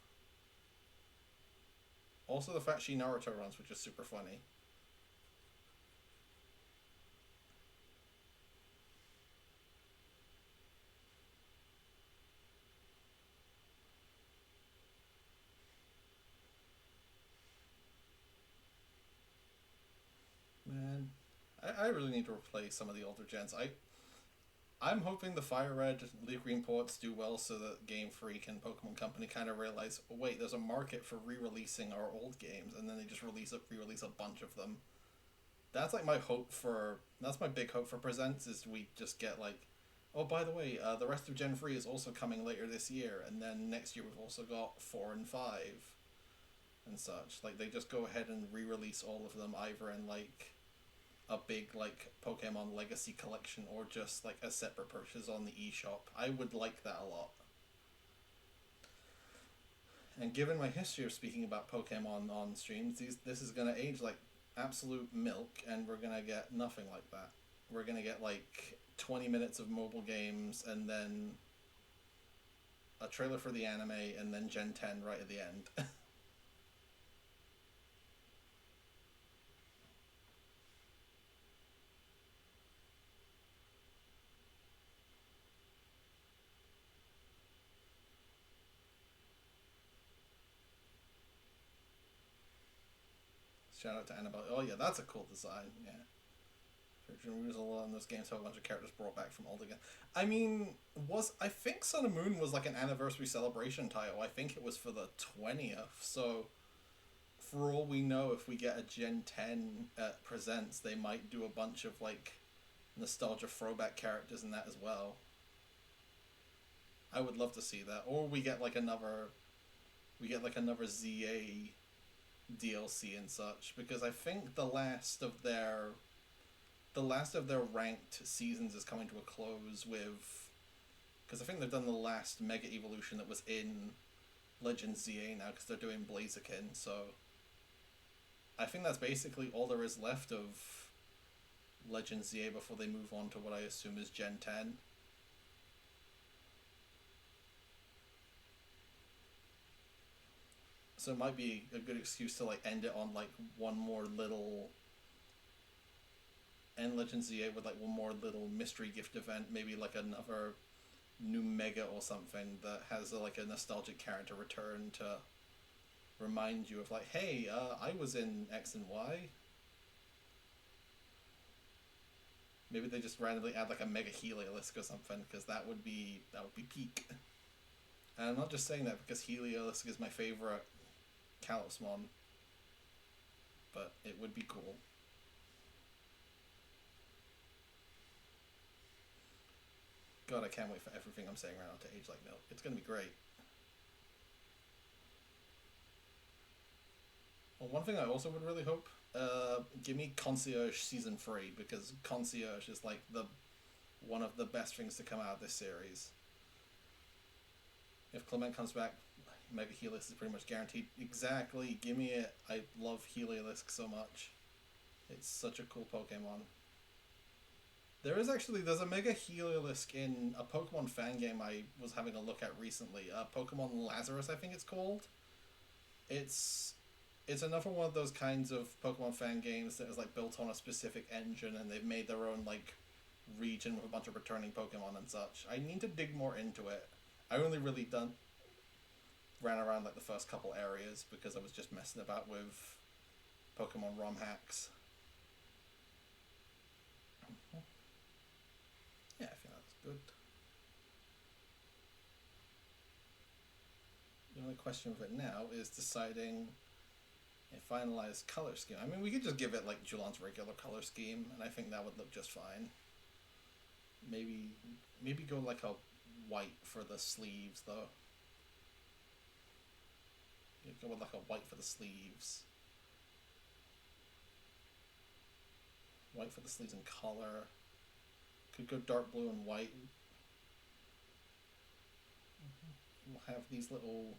Also the fact she Naruto runs, which is super funny. Man, I really need to replay some of the older gens. I'm hoping the Fire Red, Leaf Green ports do well so that Game Freak and Pokemon Company kind of realize, oh, wait, there's a market for re-releasing our old games, and then they just re-release a bunch of them. That's like my hope for. That's my big hope for Presents is we just get like, oh, by the way, the rest of Gen 3 is also coming later this year, and then next year we've also got 4 and 5 and such. Like they just go ahead and re-release all of them either in like a big like Pokemon Legacy collection or just like a separate purchase on the eShop. I would like that a lot. And given my history of speaking about Pokemon on streams, this is gonna age like absolute milk, and we're gonna get nothing like that. We're gonna get like 20 minutes of mobile games, and then a trailer for the anime, and then Gen 10 right at the end. Shout out to Annabelle. Oh yeah, that's a cool design. Yeah. Virgin was a lot in those games have a bunch of characters brought back from old again. I mean, I think Sun and Moon was like an anniversary celebration title. I think it was for the 20th. So, for all we know, if we get a Gen 10 Presents, they might do a bunch of like nostalgia throwback characters in that as well. I would love to see that. Or we get like another ZA DLC and such, because I think the last of their ranked seasons is coming to a close with, because I think they've done the last Mega Evolution that was in Legend ZA now because they're doing Blaziken, so I think that's basically all there is left of Legend ZA before they move on to what I assume is Gen 10. So it might be a good excuse to like end it on like one more little end Legend ZA with like one more little mystery gift event, maybe like another new Mega or something that has like a nostalgic character return to remind you of like, hey, I was in X and Y. Maybe they just randomly add like a Mega Heliolisk or something, because that would be peak. And I'm not just saying that because Heliolisk is my favorite Calypsmon, but it would be cool. God, I can't wait for everything I'm saying right now to age like milk. It's gonna be great. Well, one thing I also would really hope, give me Concierge Season 3, because Concierge is like one of the best things to come out of this series. If Clement comes back, Mega Heliolisk is pretty much guaranteed. Exactly, give me it. I love Heliolisk so much. It's such a cool Pokemon. There's a Mega Heliolisk in a Pokemon fan game I was having a look at recently. Pokemon Lazarus, I think it's called. It's another one of those kinds of Pokemon fan games that is like built on a specific engine, and they've made their own like region with a bunch of returning Pokemon and such. I need to dig more into it. I only really ran around like the first couple areas because I was just messing about with Pokemon ROM hacks. Yeah, I think that's good. The only question with it now is deciding a finalized color scheme. I mean, we could just give it like Julan's regular color scheme, and I think that would look just fine. Maybe go like a white for the sleeves though. You go with like a white for the sleeves. White for the sleeves and collar. Could go dark blue and white. We'll have these little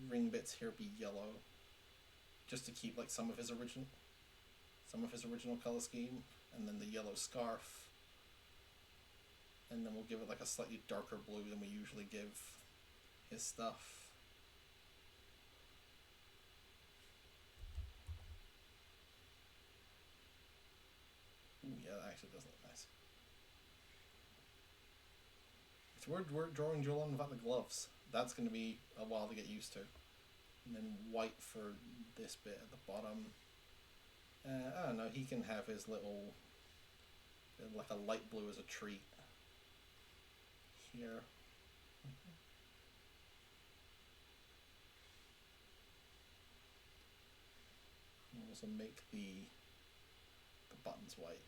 ring bits here be yellow, just to keep like some of his original color scheme, and then the yellow scarf, and then we'll give it like a slightly darker blue than we usually give his stuff. Ooh, yeah, that actually does look nice. It's weird we're drawing Julian without the gloves. That's going to be a while to get used to. And then white for this bit at the bottom. I don't know, he can have his little, like a light blue as a treat here. We'll also make the buttons white.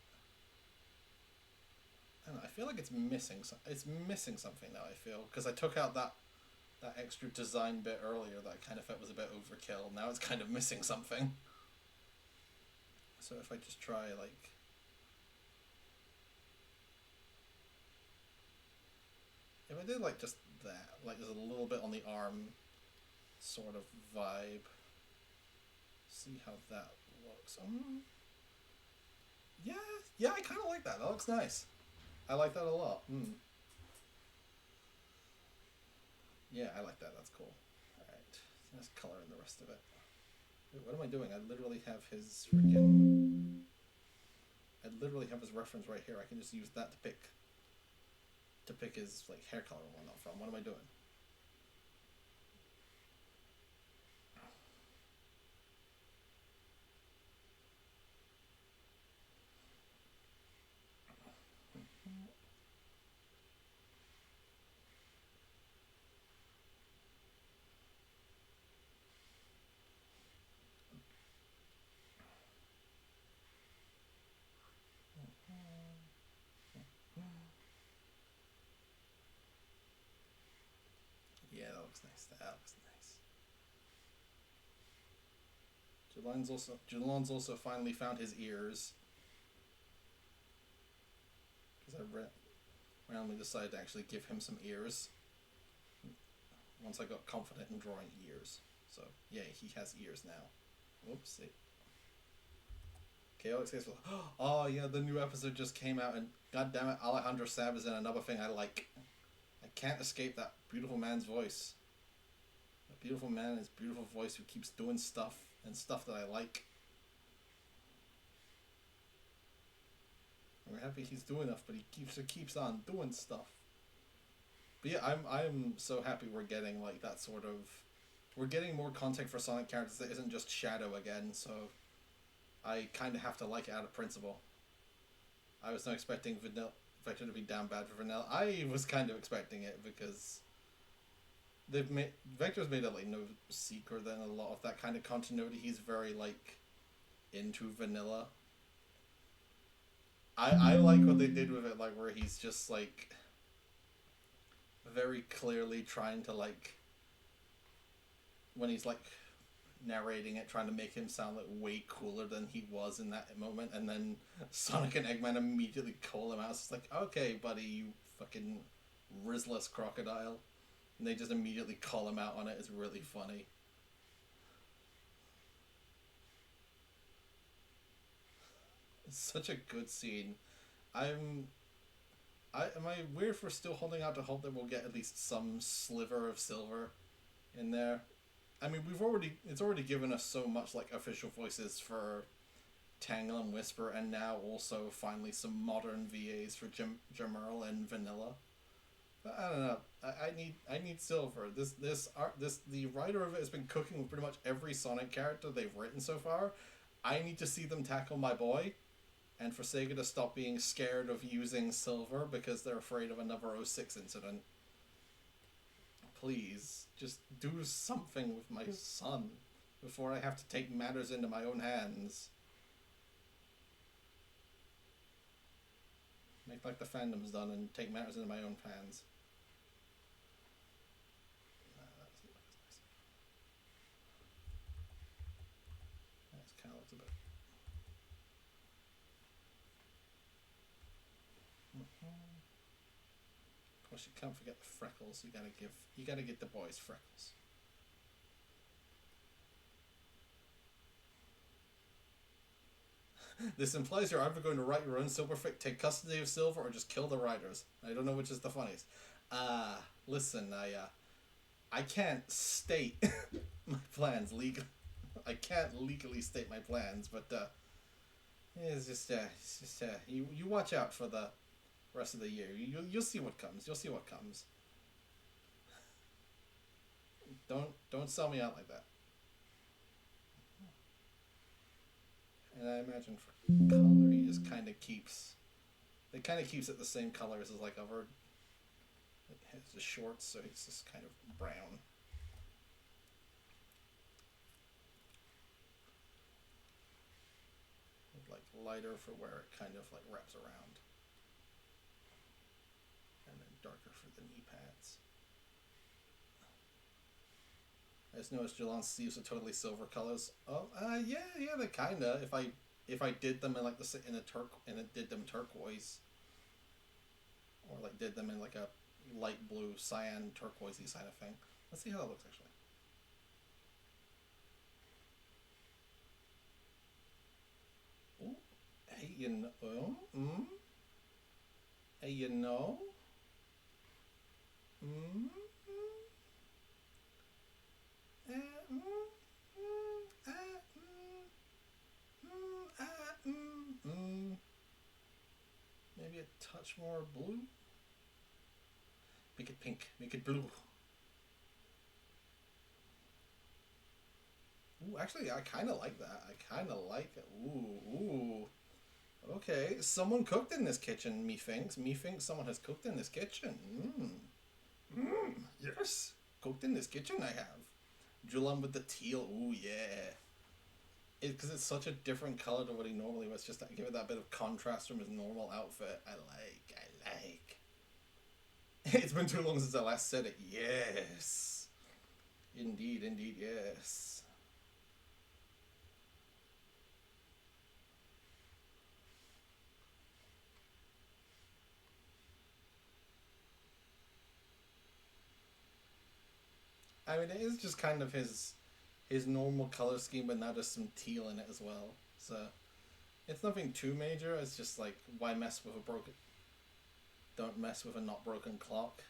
I don't know, I feel like it's missing something now, I feel, because I took out that extra design bit earlier that I kind of felt was a bit overkill. Now it's kind of missing something. So if I just try like, if I did like just that, like there's a little bit on the arm sort of vibe, see how that looks. Yeah, I kind of like that. That looks nice. I like that a lot. Yeah, I like that. That's cool. Alright, so let's color in the rest of it. Wait, what am I doing? I literally have his reference right here. I can just use that to pick his like hair color and whatnot from. What am I doing? Yeah, that looks nice. That looks nice. Julian's also finally found his ears. Because I randomly decided to actually give him some ears. Once I got confident in drawing ears. So, yeah, he has ears now. Whoops. Chaotic Space. Oh, yeah, the new episode just came out, and goddammit, Alejandro Sab is in another thing I like. I can't escape that beautiful man's voice. That beautiful man, his beautiful voice, who keeps doing stuff, and stuff that I like. We're happy he's doing enough, but he keeps on doing stuff. But yeah, I'm so happy we're getting like that sort of, we're getting more content for Sonic characters that isn't just Shadow again. So I kind of have to like it out of principle. I was not expecting Vector to be down bad for Vanilla. I was kind of expecting it because Vector's made it like no secret than a lot of that kind of continuity. He's very like into Vanilla. I like what they did with it, like where he's just like very clearly trying to like, when he's like narrating it, trying to make him sound like way cooler than he was in that moment, and then Sonic and Eggman immediately call him out. It's like, okay, buddy, you fucking risless crocodile. And they just immediately call him out on it. It's really funny. It's such a good scene. Am I weird for still holding out to hope that we'll get at least some sliver of silver in there? I mean, it's already given us so much like official voices for Tangle and Whisper, and now also finally some modern VAs for Jamerl and Vanilla. But I don't know. I need silver. The writer of it has been cooking with pretty much every Sonic character they've written so far. I need to see them tackle my boy, and for Sega to stop being scared of using silver because they're afraid of another 06 incident. Please, just do something with my son before I have to take matters into my own hands. Make like the fandom's done and take matters into my own hands. Of course, you can't forget the freckles. You gotta get the boys freckles. This implies you're either going to write your own silverfic, take custody of Silver, or just kill the writers. I don't know which is the funniest. Listen, I can't state my plans legally. I can't legally state my plans, but it's just you watch out for the rest of the year. You'll see what comes. You'll see what comes. Don't sell me out like that. And I imagine for color, he just kind of keeps. It kind of keeps it the same colors as like other. It has the shorts, so it's just kind of brown. Like lighter for where it kind of like wraps around, and then darker for the knee pads. I just noticed Jalan's sleeves are totally silver colors. Oh, yeah, they kinda. If I did them in like did them turquoise, or like did them in like a light blue cyan turquoisey kind of thing. Let's see how that looks actually. Ooh, hey, you know, hey, you know, maybe a touch more blue. Make it pink. Make it blue. Ooh, actually, I kind of like that. I kind of like it. Ooh. Okay, someone cooked in this kitchen, methinks. Methinks someone has cooked in this kitchen. Yes. Cooked in this kitchen, I have. Julan with the teal. Ooh, yeah. Because it's such a different color to what he normally wears. Just to give it that bit of contrast from his normal outfit. I like. It's been too long since I last said it. Yes. Indeed, yes. I mean, it is just kind of his normal color scheme, but now there's some teal in it as well. So it's nothing too major. It's just like, why mess with a broken? Don't mess with a not broken clock.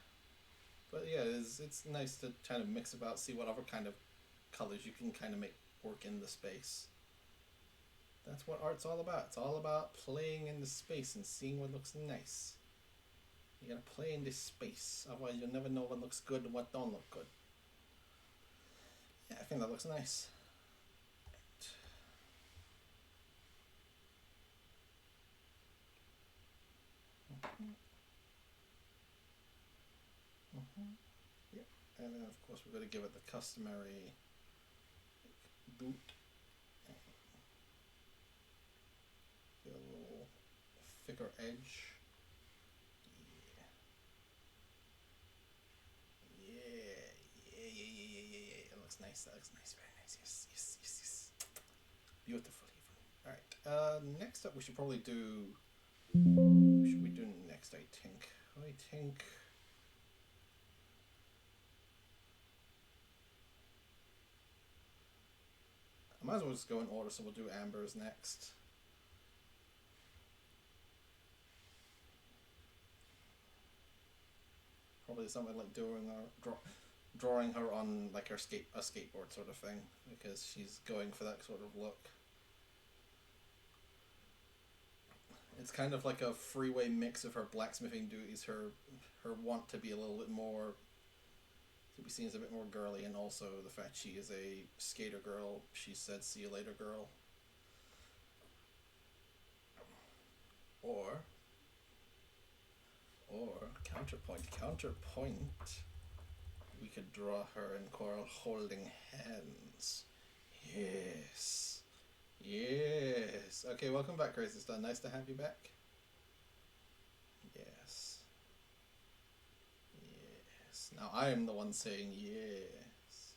But yeah, it's nice to kind of mix about, see what other kind of colors you can kind of make work in the space. That's what art's all about. It's all about playing in the space and seeing what looks nice. You gotta play in this space, otherwise you'll never know what looks good and what don't look good. Yeah, I think that looks nice. Yep. And then of course we're going to give it the customary boot. Get a little thicker edge. Yeah. It looks nice. That looks nice. Very nice. Yes. Beautiful even. Alright. Next up we should probably do... What should we do next, I think? I might as well just go in order, so we'll do Amber's next. Probably something like drawing her on like a skateboard sort of thing, because she's going for that sort of look. It's kind of like a freeway mix of her blacksmithing duties, her want to be a little bit more, to be seen as a bit more girly, and also the fact she is a skater girl. She said, "See you later, girl." Or counterpoint. We could draw her and Coral holding hands. Yes. Okay, welcome back, Crazy Star. Nice to have you back. Yes. Now I am the one saying yes.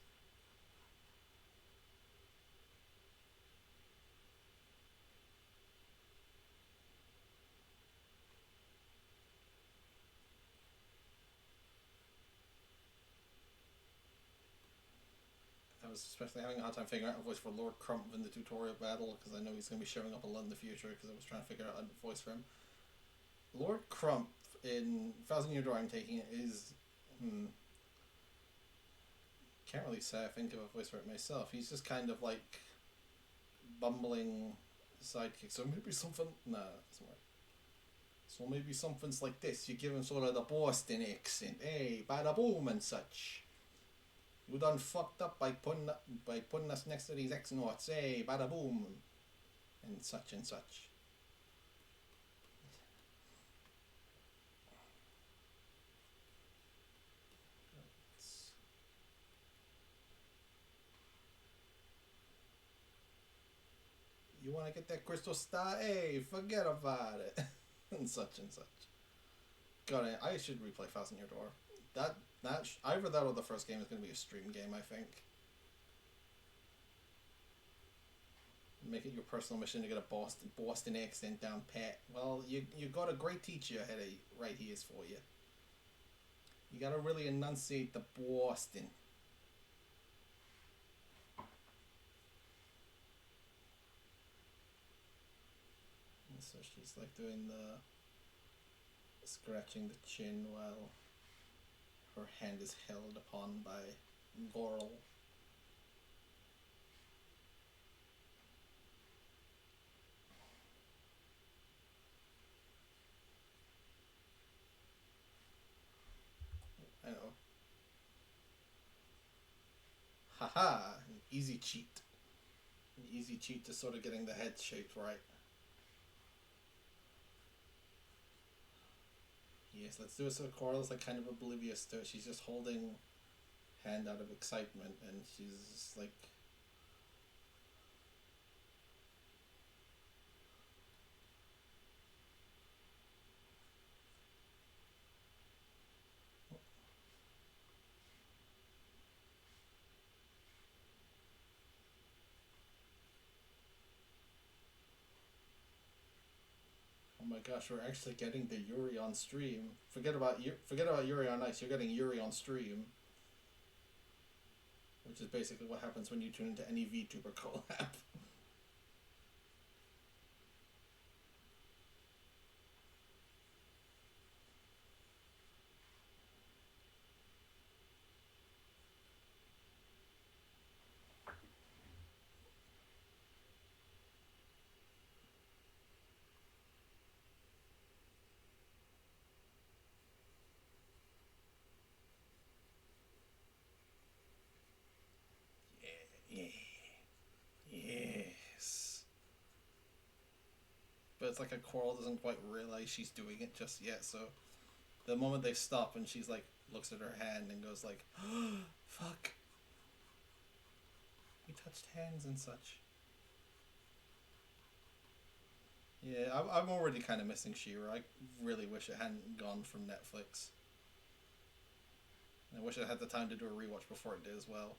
I was especially having a hard time figuring out a voice for Lord Crump in the tutorial battle, because I know he's going to be showing up a lot in the future, because I was trying to figure out a voice for him. Lord Crump in Thousand Year Door, I'm taking it, is... Can't really say I think of a voice for it myself. He's just kind of like bumbling sidekick. So maybe something... Nah, that's right. So maybe something's like this. You give him sort of the Boston accent. Hey, bada boom and such. You done fucked up by putting us next to these X-Naughts. Hey, bada boom. And such and such. You want to get that crystal star? Hey, forget about it. And such and such. God, I should replay Thousand Year Door. Either that or the first game is going to be a stream game, I think. Make it your personal mission to get a Boston accent down pat. Well, you got a great teacher ahead of right here for you. You got to really enunciate the Boston. And so she's like doing the scratching the chin while her hand is held upon by Laurel. I know. Haha! An easy cheat. An easy cheat to sort of getting the head shape right. Yes, let's do it so Coral's like kind of oblivious to it. She's just holding hand out of excitement and she's just like... Oh my gosh, we're actually getting the Yuri on stream. Forget about Yuri on Ice, you're getting Yuri on stream. Which is basically what happens when you tune into any VTuber collab. Yes. But it's like a Coral doesn't quite realize she's doing it just yet, so the moment they stop and she's like looks at her hand and goes like, oh, fuck. We touched hands and such. Yeah, I'm already kind of missing She-Ra. I really wish it hadn't gone from Netflix. I wish I had the time to do a rewatch before it did as well.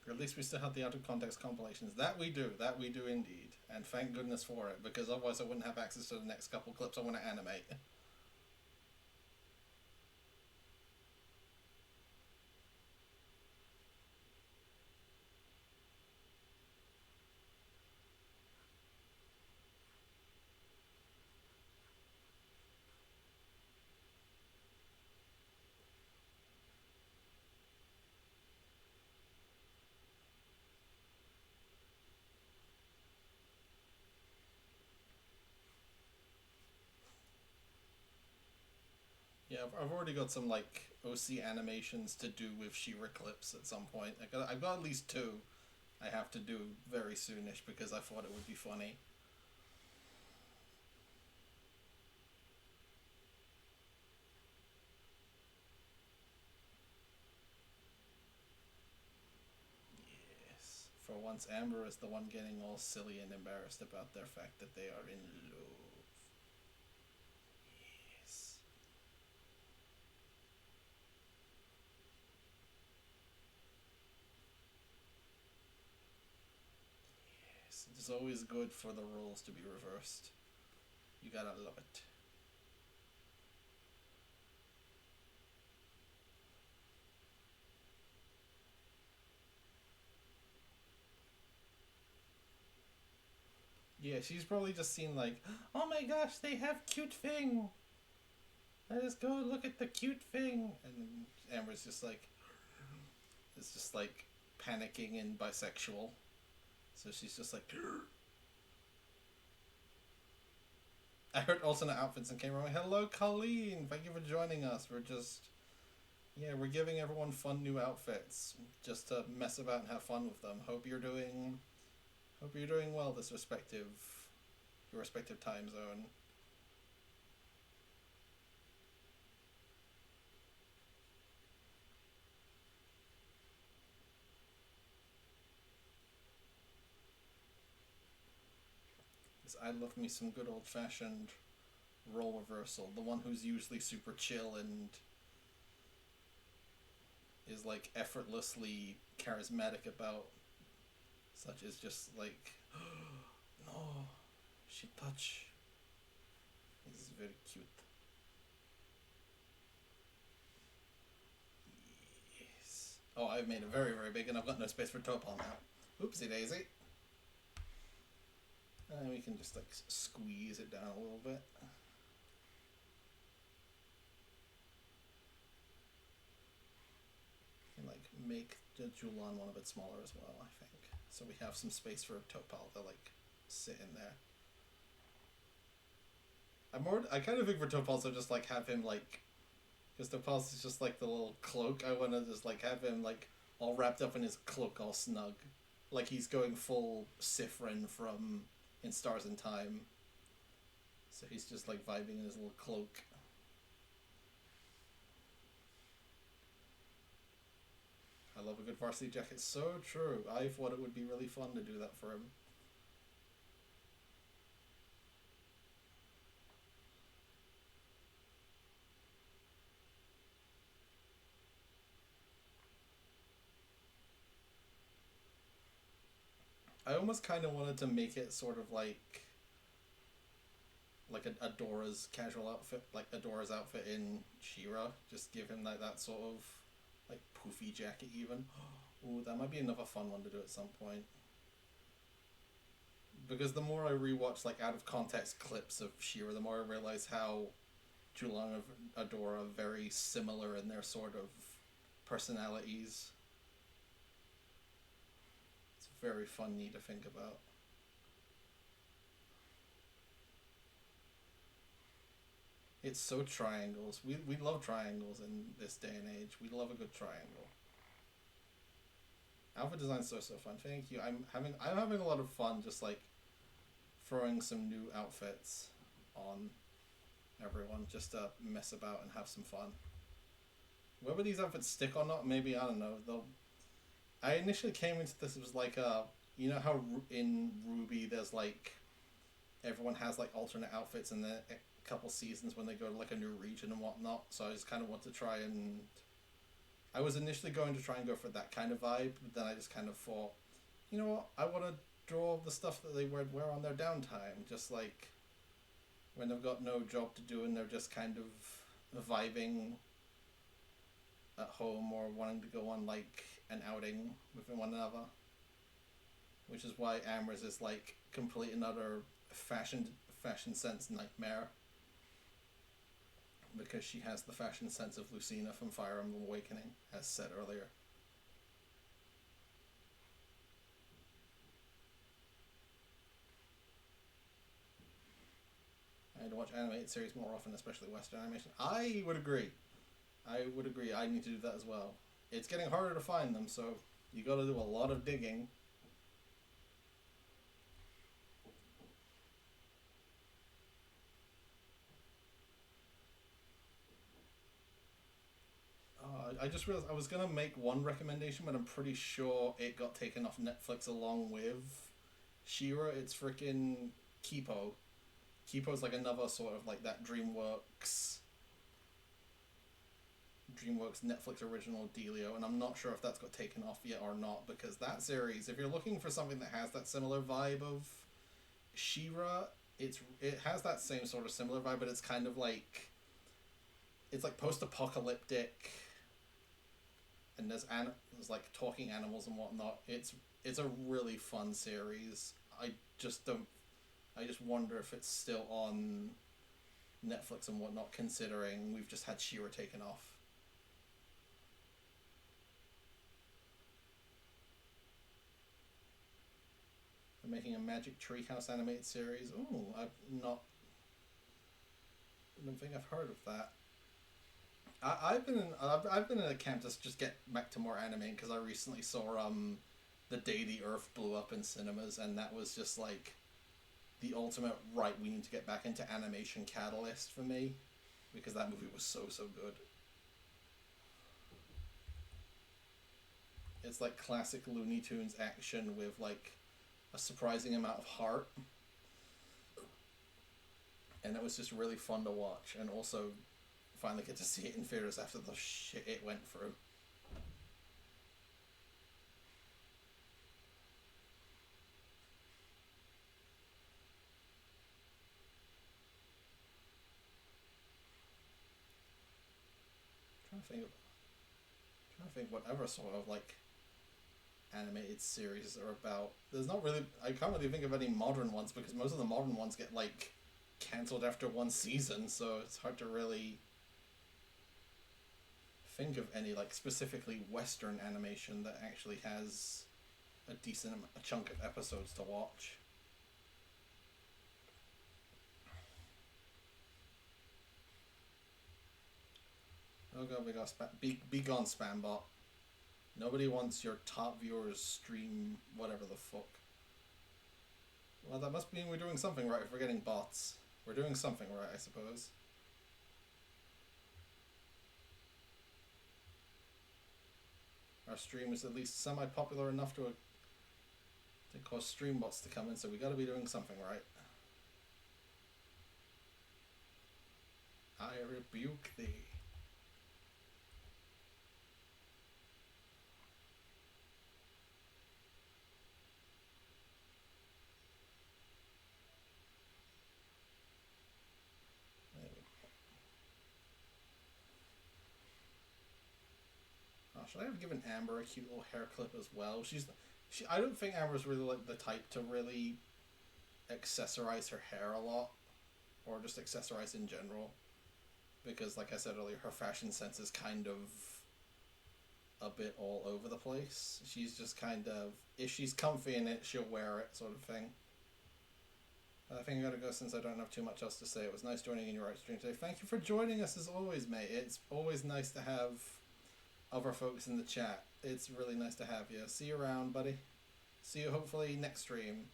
Or at least we still have the out of context compilations. That we do indeed. And thank goodness for it, because otherwise I wouldn't have access to the next couple clips I want to animate. Yeah, I've already got some like OC animations to do with She-Ra clips at some point. I've got at least 2 I have to do very soonish because I thought it would be funny. Yes. For once, Amber is the one getting all silly and embarrassed about their fact that they are in love. Yes. It's always good for the roles to be reversed. You gotta love it. Yeah, she's probably just seen like, oh my gosh, they have cute thing. Let us go look at the cute thing. And Amber's just like, it's just like panicking and bisexual. So she's just like, I heard alternate outfits and came around. Hello, Colleen. Thank you for joining us. We're giving everyone fun new outfits just to mess about and have fun with them. Hope you're doing well your respective time zone. I love me some good old fashioned role reversal. The one who's usually super chill and is like effortlessly charismatic about such is just like, no, she touch. This is very cute. Yes. Oh, I've made it very, very big and I've got no space for Topal now. Oopsie daisy. And we can just like squeeze it down a little bit. And like make the Julan one a bit smaller as well, I think. So we have some space for Topal to like sit in there. I kind of think for Topal to just like have him like, because Topal is just like the little cloak. I want to just like have him like all wrapped up in his cloak, all snug, like he's going full Sifrin from in Stars in Time. So he's just like vibing in his little cloak. I love a good varsity jacket. So true. I thought it would be really fun to do that for him. I almost kind of wanted to make it sort of like Adora's casual outfit, like Adora's outfit in She-Ra. Just give him like that sort of like poofy jacket even. Ooh, that might be another fun one to do at some point. Because the more I rewatch like out of context clips of She-Ra, the more I realize how Julang and Adora are very similar in their sort of personalities. It's very funny to think about. It's so triangles. We love triangles in this day and age. We love a good triangle. Outfit design's so fun. Thank you. I'm having a lot of fun just like throwing some new outfits on everyone just to mess about and have some fun. Whether these outfits stick or not, maybe, I don't know. I initially came into this, it was like you know how in Ruby there's like everyone has like alternate outfits in the couple seasons when they go to like a new region and whatnot. So I just kind of want to try and I was initially going to try and go for that kind of vibe, but then I just kind of thought, you know what, I want to draw the stuff that they would wear on their downtime, just like when they've got no job to do and they're just kind of vibing at home or wanting to go on like an outing with one another. Which is why Amber's is like complete and utter fashion sense nightmare. Because she has the fashion sense of Lucina from Fire Emblem Awakening, as said earlier. I need to watch animated series more often, especially Western animation. I would agree. I need to do that as well. It's getting harder to find them, so you gotta do a lot of digging. I just realized I was gonna make one recommendation, but I'm pretty sure it got taken off Netflix along with She-Ra. It's freaking Kipo. Kipo's like another sort of like that DreamWorks Netflix original Delio, and I'm not sure if that's got taken off yet or not, because that series, if you're looking for something that has that similar vibe of She-Ra, it has that same sort of similar vibe, but it's kind of like, it's like post-apocalyptic, and there's like talking animals and whatnot. It's a really fun series. I just wonder if it's still on Netflix and whatnot, considering we've just had She-Ra taken off. They're making a Magic Treehouse animated series. Ooh, I don't think I've heard of that. I've been in a camp to just get back to more anime, because I recently saw The Day the Earth Blew Up in cinemas, and that was just like the ultimate, right, we need to get back into animation catalyst for me, because that movie was so good. It's like classic Looney Tunes action with like a surprising amount of heart, and it was just really fun to watch, and also finally get to see it in theaters after the shit it went through. Trying to think what other sort of like animated series are about. There's not really, I can't really think of any modern ones, because most of the modern ones get like cancelled after one season, so it's hard to really think of any like specifically Western animation that actually has a chunk of episodes to watch. Oh god, we got be gone, spam bot. Nobody wants your top viewers stream whatever the fuck. Well, that must mean we're doing something right if we're getting bots. We're doing something right, I suppose. Our stream is at least semi-popular enough to cause stream bots to come in, so we gotta be doing something right. I rebuke thee. Should I have given Amber a cute little hair clip as well? I don't think Amber's really like the type to really accessorize her hair a lot, or just accessorize in general, because like I said earlier, her fashion sense is kind of a bit all over the place. She's just kind of, if she's comfy in it, she'll wear it, sort of thing. I think I gotta go since I don't have too much else to say. It was nice joining in your art stream today. Thank you for joining us as always, mate. It's always nice to have other folks in the chat. It's really nice to have you. See you around, buddy. See you hopefully next stream,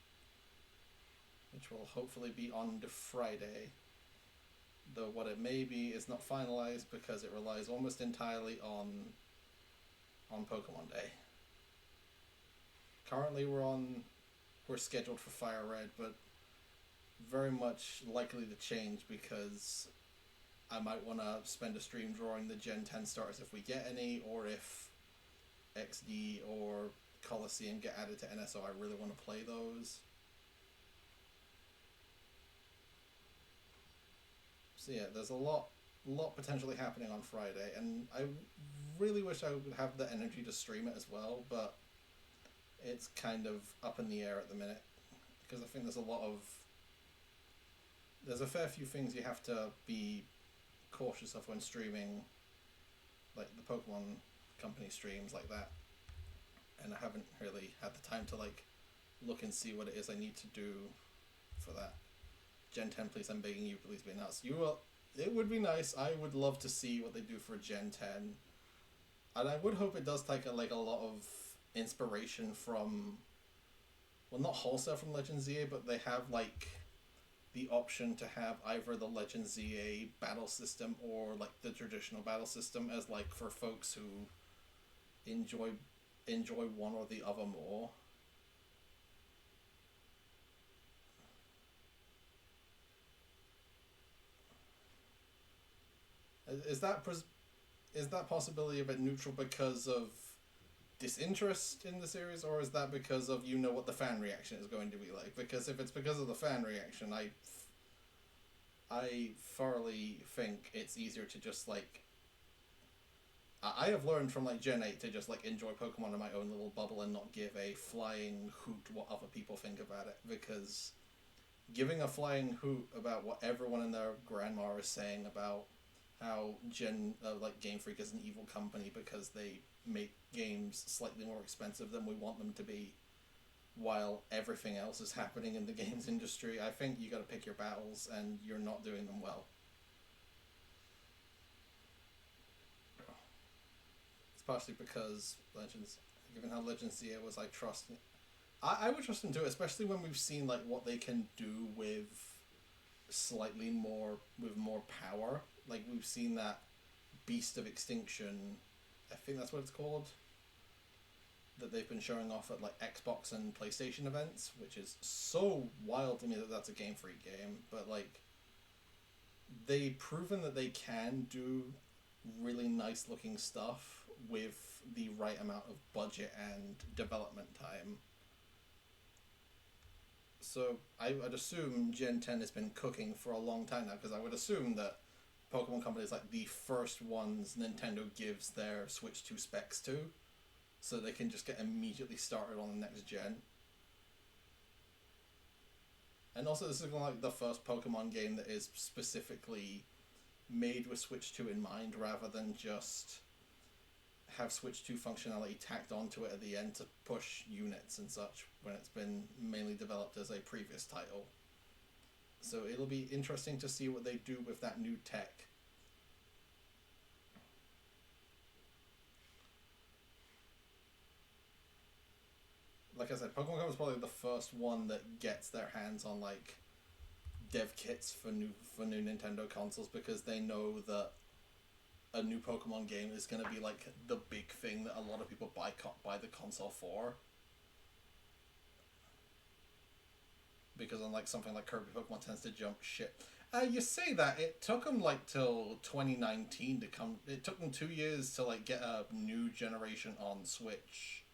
which will hopefully be on the Friday. Though what it may be is not finalized, because it relies almost entirely on Pokemon Day. Currently we're scheduled for Fire Red, but very much likely to change, because I might want to spend a stream drawing the Gen 10 starters if we get any, or if XD or Coliseum get added to NSO, I really want to play those. So yeah, there's a lot potentially happening on Friday, and I really wish I would have the energy to stream it as well, but it's kind of up in the air at the minute, because I think there's a fair few things you have to be cautious of when streaming, like the Pokemon Company streams like that, and I haven't really had the time to like look and see what it is I need to do for that. Gen 10, please, I'm begging you, please be announced. It would be nice. I would love to see what they do for Gen 10, and I would hope it does take a lot of inspiration from, well, not wholesale from Legend ZA, but they have like the option to have either the Legend ZA battle system or like the traditional battle system, as like for folks who enjoy one or the other more. Is is that possibility a bit neutral because of disinterest in the series, or is that because of what the fan reaction is going to be like? Because if it's because of the fan reaction, I thoroughly think it's easier to just like. I have learned from like Gen 8 to just like enjoy Pokemon in my own little bubble and not give a flying hoot what other people think about it, because giving a flying hoot about what everyone and their grandma is saying about how Game Freak is an evil company because they make games slightly more expensive than we want them to be, while everything else is happening in the games industry. I think you got to pick your battles, and you're not doing them well. It's partially because Legends, given how Legends CA was, I trust. I would trust them too, especially when we've seen like what they can do with slightly more power. Like we've seen that Beast of Extinction, I think that's what it's called, that they've been showing off at like Xbox and PlayStation events, which is so wild to me that that's a Game Freak game. But like, they've proven that they can do really nice looking stuff with the right amount of budget and development time. So I would assume Gen 10 has been cooking for a long time now, because I would assume that Pokemon Company is like the first ones Nintendo gives their Switch 2 specs to, so they can just get immediately started on the next gen. And also, this is like the first Pokemon game that is specifically made with Switch 2 in mind, rather than just have Switch 2 functionality tacked onto it at the end to push units and such, when it's been mainly developed as a previous title. So it'll be interesting to see what they do with that new tech. Like I said, Pokemon Go is probably the first one that gets their hands on like dev kits for new Nintendo consoles, because they know that a new Pokemon game is going to be like the big thing that a lot of people buy the console for. Because unlike something like Kirby, Pokemon tends to jump ship. You say that, it took them like till 2019 to come. It took them 2 years to like get a new generation on Switch.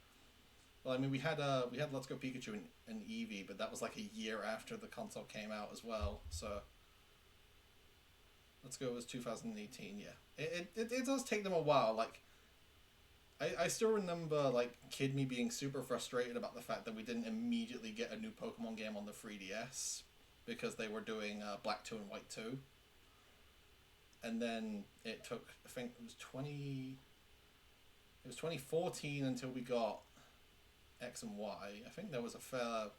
Well, I mean, we had Let's Go Pikachu and Eevee, but that was like a year after the console came out as well. So Let's Go was 2018. Yeah, it does take them a while. Like, I still remember like kid me being super frustrated about the fact that we didn't immediately get a new Pokemon game on the 3DS, because they were doing Black 2 and White 2. And then it took, I think it was 2014 until we got X and Y. I think there was a fair,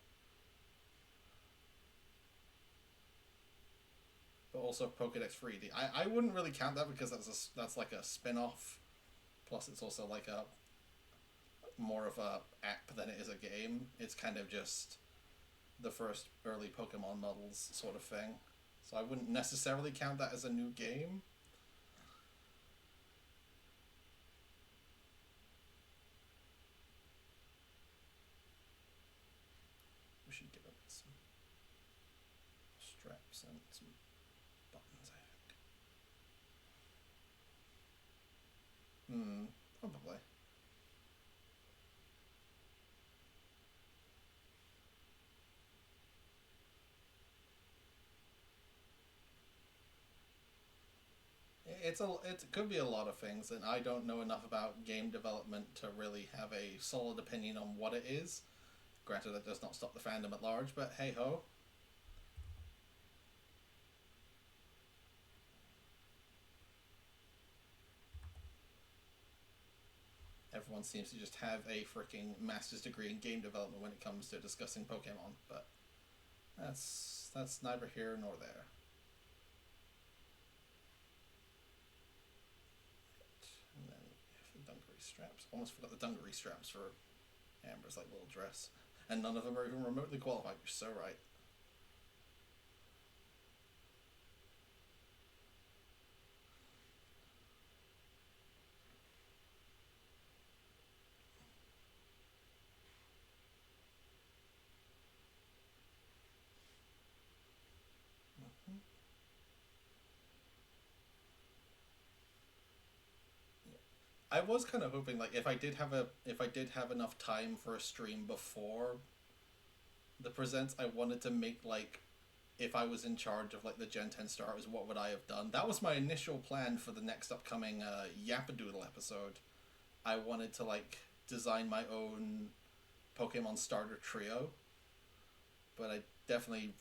but also Pokédex 3D. I wouldn't really count that, because that's like a spin-off. Plus, it's also like a more of a app than it is a game. It's kind of just the first early Pokemon models sort of thing. So I wouldn't necessarily count that as a new game. We should give it some straps and some buttons, I think. Probably. It could be a lot of things, and I don't know enough about game development to really have a solid opinion on what it is. Granted, that does not stop the fandom at large, but hey ho. Everyone seems to just have a freaking master's degree in game development when it comes to discussing Pokemon, but that's neither here nor there. And then the dungaree straps. Almost forgot the dungaree straps for Amber's like little dress, and none of them are even remotely qualified. You're so right. I was kind of hoping like if I did have enough time for a stream before the presents, I wanted to make like if I was in charge of like the Gen 10 starters, what would I have done? That was my initial plan for the next upcoming Yapadoodle episode. I wanted to like design my own Pokemon starter trio, but I definitely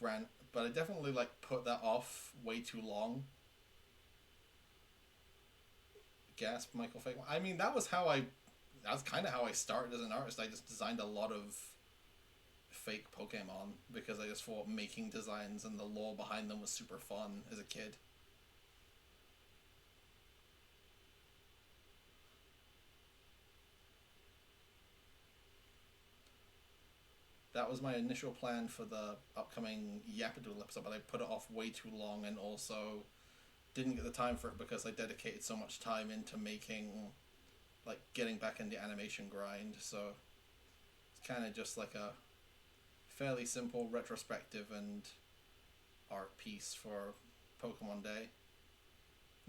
like put that off way too long. Gasp, Michael Fake. I mean, that's kind of how I started as an artist. I just designed a lot of fake Pokemon because I just thought making designs and the lore behind them was super fun as a kid. That was my initial plan for the upcoming Yapadoodle episode, but I put it off way too long and also didn't get the time for it because I dedicated so much time into making, like, getting back in the animation grind. So it's kind of just like a fairly simple retrospective and art piece for Pokemon Day.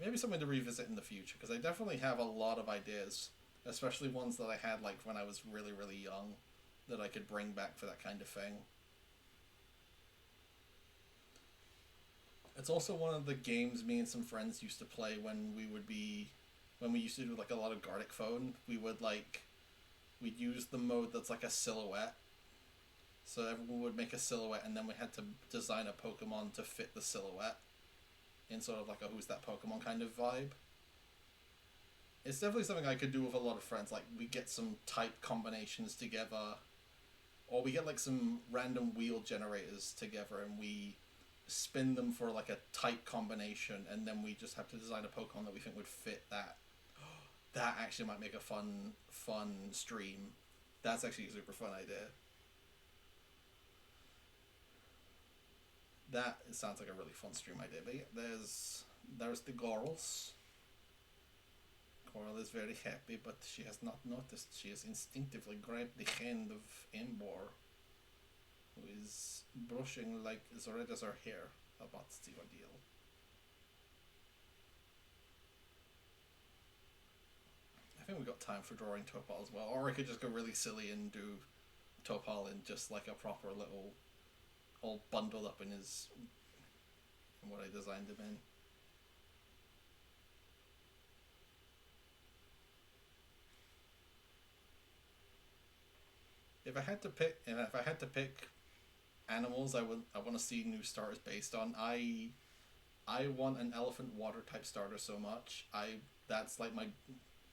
Maybe something to revisit in the future because I definitely have a lot of ideas, especially ones that I had like when I was really, really young that I could bring back for that kind of thing. It's also one of the games me and some friends used to play when we used to do like a lot of Gartic Phone. We'd use the mode that's like a silhouette. So everyone would make a silhouette and then we had to design a Pokemon to fit the silhouette in sort of like a who's that Pokemon kind of vibe. It's definitely something I could do with a lot of friends. Like we get some type combinations together, or we get like some random wheel generators together and we spin them for like a type combination, and then we just have to design a Pokemon that we think would fit that. That actually might make a fun stream. That's actually a super fun idea. That sounds like a really fun stream idea. But yeah, there's the Gorals. Coral is very happy, but she has not noticed. She has instinctively grabbed the hand of Embor, who is brushing like as red as her hair about the ordeal. I think we got time for drawing Topal as well, or I could just go really silly and do Topal in just like a proper little, all bundled up in his, in what I designed him in. If I had to pick animals, I want to see new starters based on. I want an elephant water type starter so much. That's like my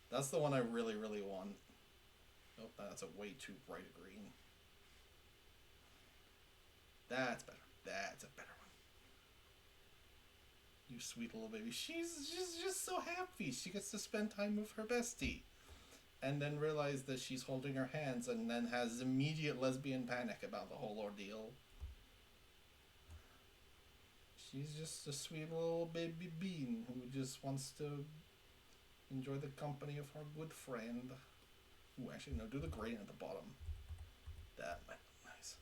that's the one I really really want. Oh, that's a way too bright a green. That's better. That's a better one. You sweet little baby. She's just so happy. She gets to spend time with her bestie. And then realize that she's holding her hands and then has immediate lesbian panic about the whole ordeal. She's just a sweet little baby bean who just wants to enjoy the company of her good friend. Ooh, actually, no, do the grain at the bottom. That might look nice.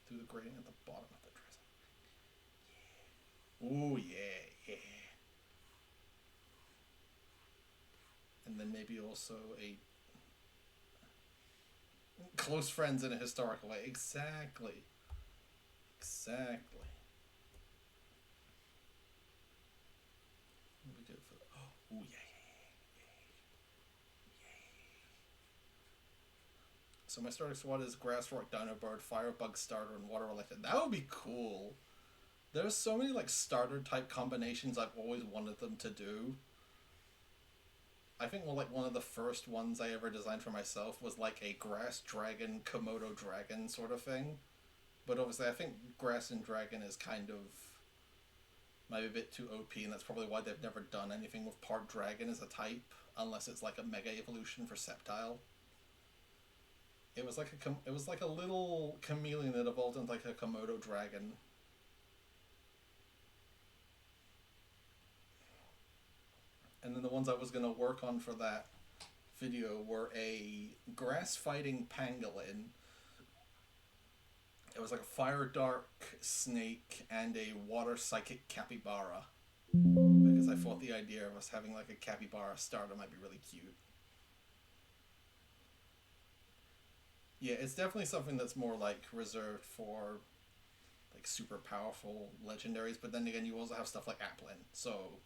Do the grain at the bottom of the dress. Yeah. Ooh, yeah, yeah. And then maybe also a close friends in a historical way. Exactly. Exactly. What do we do for the, oh, ooh, yeah. So my starting squad is Grass Rock, Dino Bird, Firebug starter, and Water Elected. That would be cool. There's so many like starter type combinations I've always wanted them to do. I think one of the first ones I ever designed for myself was like a Grass Dragon, Komodo Dragon sort of thing. But obviously I think Grass and Dragon is kind of maybe a bit too OP, and that's probably why they've never done anything with part Dragon as a type, unless it's like a Mega Evolution for Sceptile. It was like a little chameleon that evolved into like a Komodo Dragon. And then the ones I was going to work on for that video were a grass fighting pangolin. It was like a fire dark snake and a water psychic capybara. Because because I thought the idea of us having like a capybara starter might be really cute. Yeah, it's definitely something that's more like reserved for like super powerful legendaries, but then again, you also have stuff like Applin, so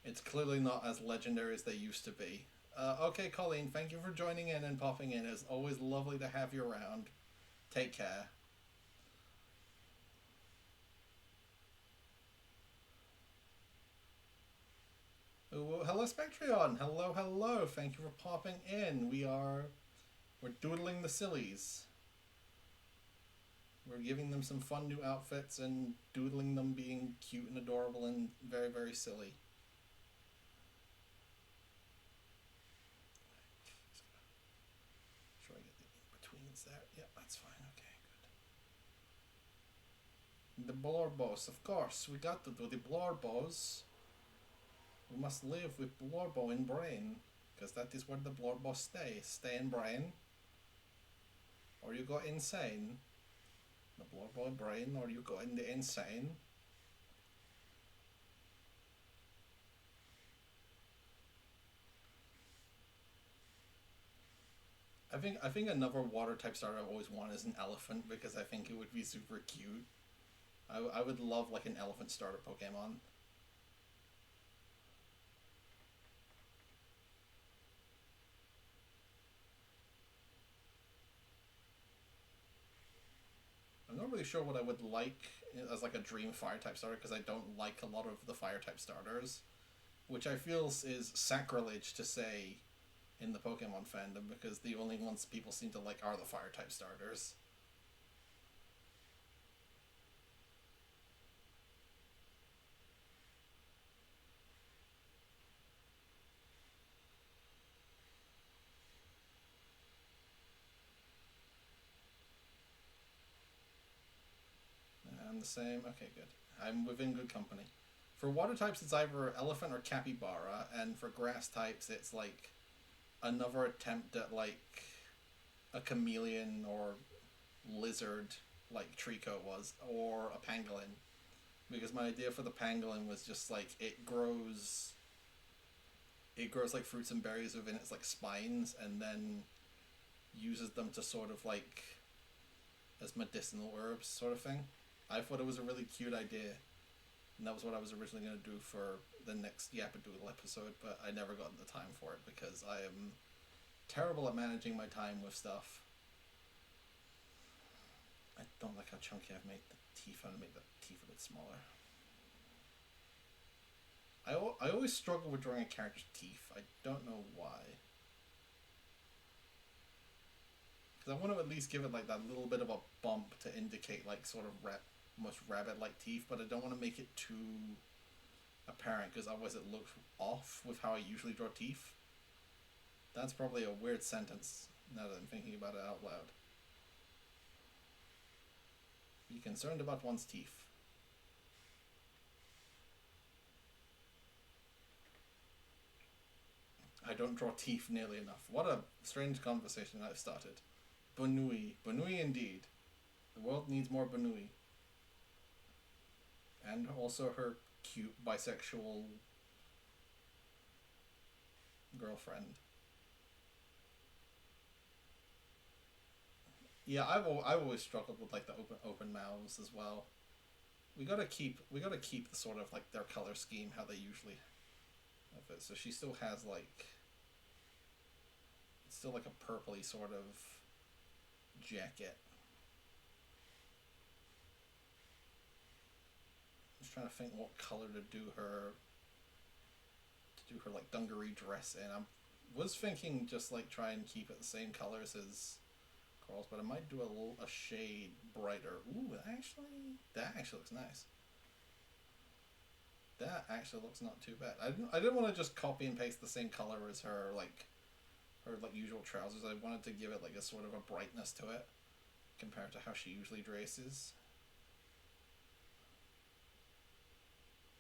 it's clearly not as legendary as they used to be. Okay, Colleen, thank you for joining in and popping in. It's always lovely to have you around. Take care. Ooh, hello, Spectreon. Hello, hello. Thank you for popping in. We're doodling the sillies. We're giving them some fun new outfits and doodling them being cute and adorable and very, very silly. Sure, I get the in-betweens there. Yep, that's fine. Okay, good. The blorbos, of course. We got to do the blorbos. We must live with blorbo in brain, because that is where the blorbos stay. Stay in brain, or you go insane. The blorbo in brain, or you go in the insane. I think another water type starter I always want is an elephant, because I think it would be super cute. I would love like an elephant starter Pokemon. I'm not really sure what I would like as like a dream fire type starter, because I don't like a lot of the fire type starters, which I feel is sacrilege to say in the Pokemon fandom, because the only ones people seem to like are the fire type starters. I'm the same. Okay, good. I'm within good company. For water types, it's either elephant or capybara, and for grass types, it's like another attempt at like a chameleon or lizard, like Trico was, or a pangolin. Because my idea for the pangolin was just like it grows like fruits and berries within its like spines, and then uses them to sort of like as medicinal herbs, sort of thing. I thought it was a really cute idea, and that was what I was originally going to do for the next Yapadoodle episode, but I never got the time for it because I am terrible at managing my time with stuff. I don't like how chunky I've made the teeth. I'm going to make the teeth a bit smaller. I always struggle with drawing a character's teeth. I don't know why. Because I want to at least give it like that little bit of a bump to indicate like sort of almost rabbit-like teeth, but I don't want to make it too apparent, because otherwise it looks off with how I usually draw teeth. That's probably a weird sentence now that I'm thinking about it out loud. Be concerned about one's teeth. I don't draw teeth nearly enough. What a strange conversation I've started. Bonui. Bonui indeed. The world needs more Bonui. And also her cute bisexual girlfriend. Yeah, I've always struggled with like the open mouths as well. We gotta keep the sort of like their color scheme how they usually have it. So she still has like it's still like a purpley sort of jacket. I'm just trying to think what color to do her like dungaree dress in. I was thinking just like try and keep it the same colors as Corals, but I might do a shade brighter. Ooh, that actually looks nice. That actually looks not too bad. I didn't want to just copy and paste the same color as her usual trousers. I wanted to give it like a sort of a brightness to it compared to how she usually dresses.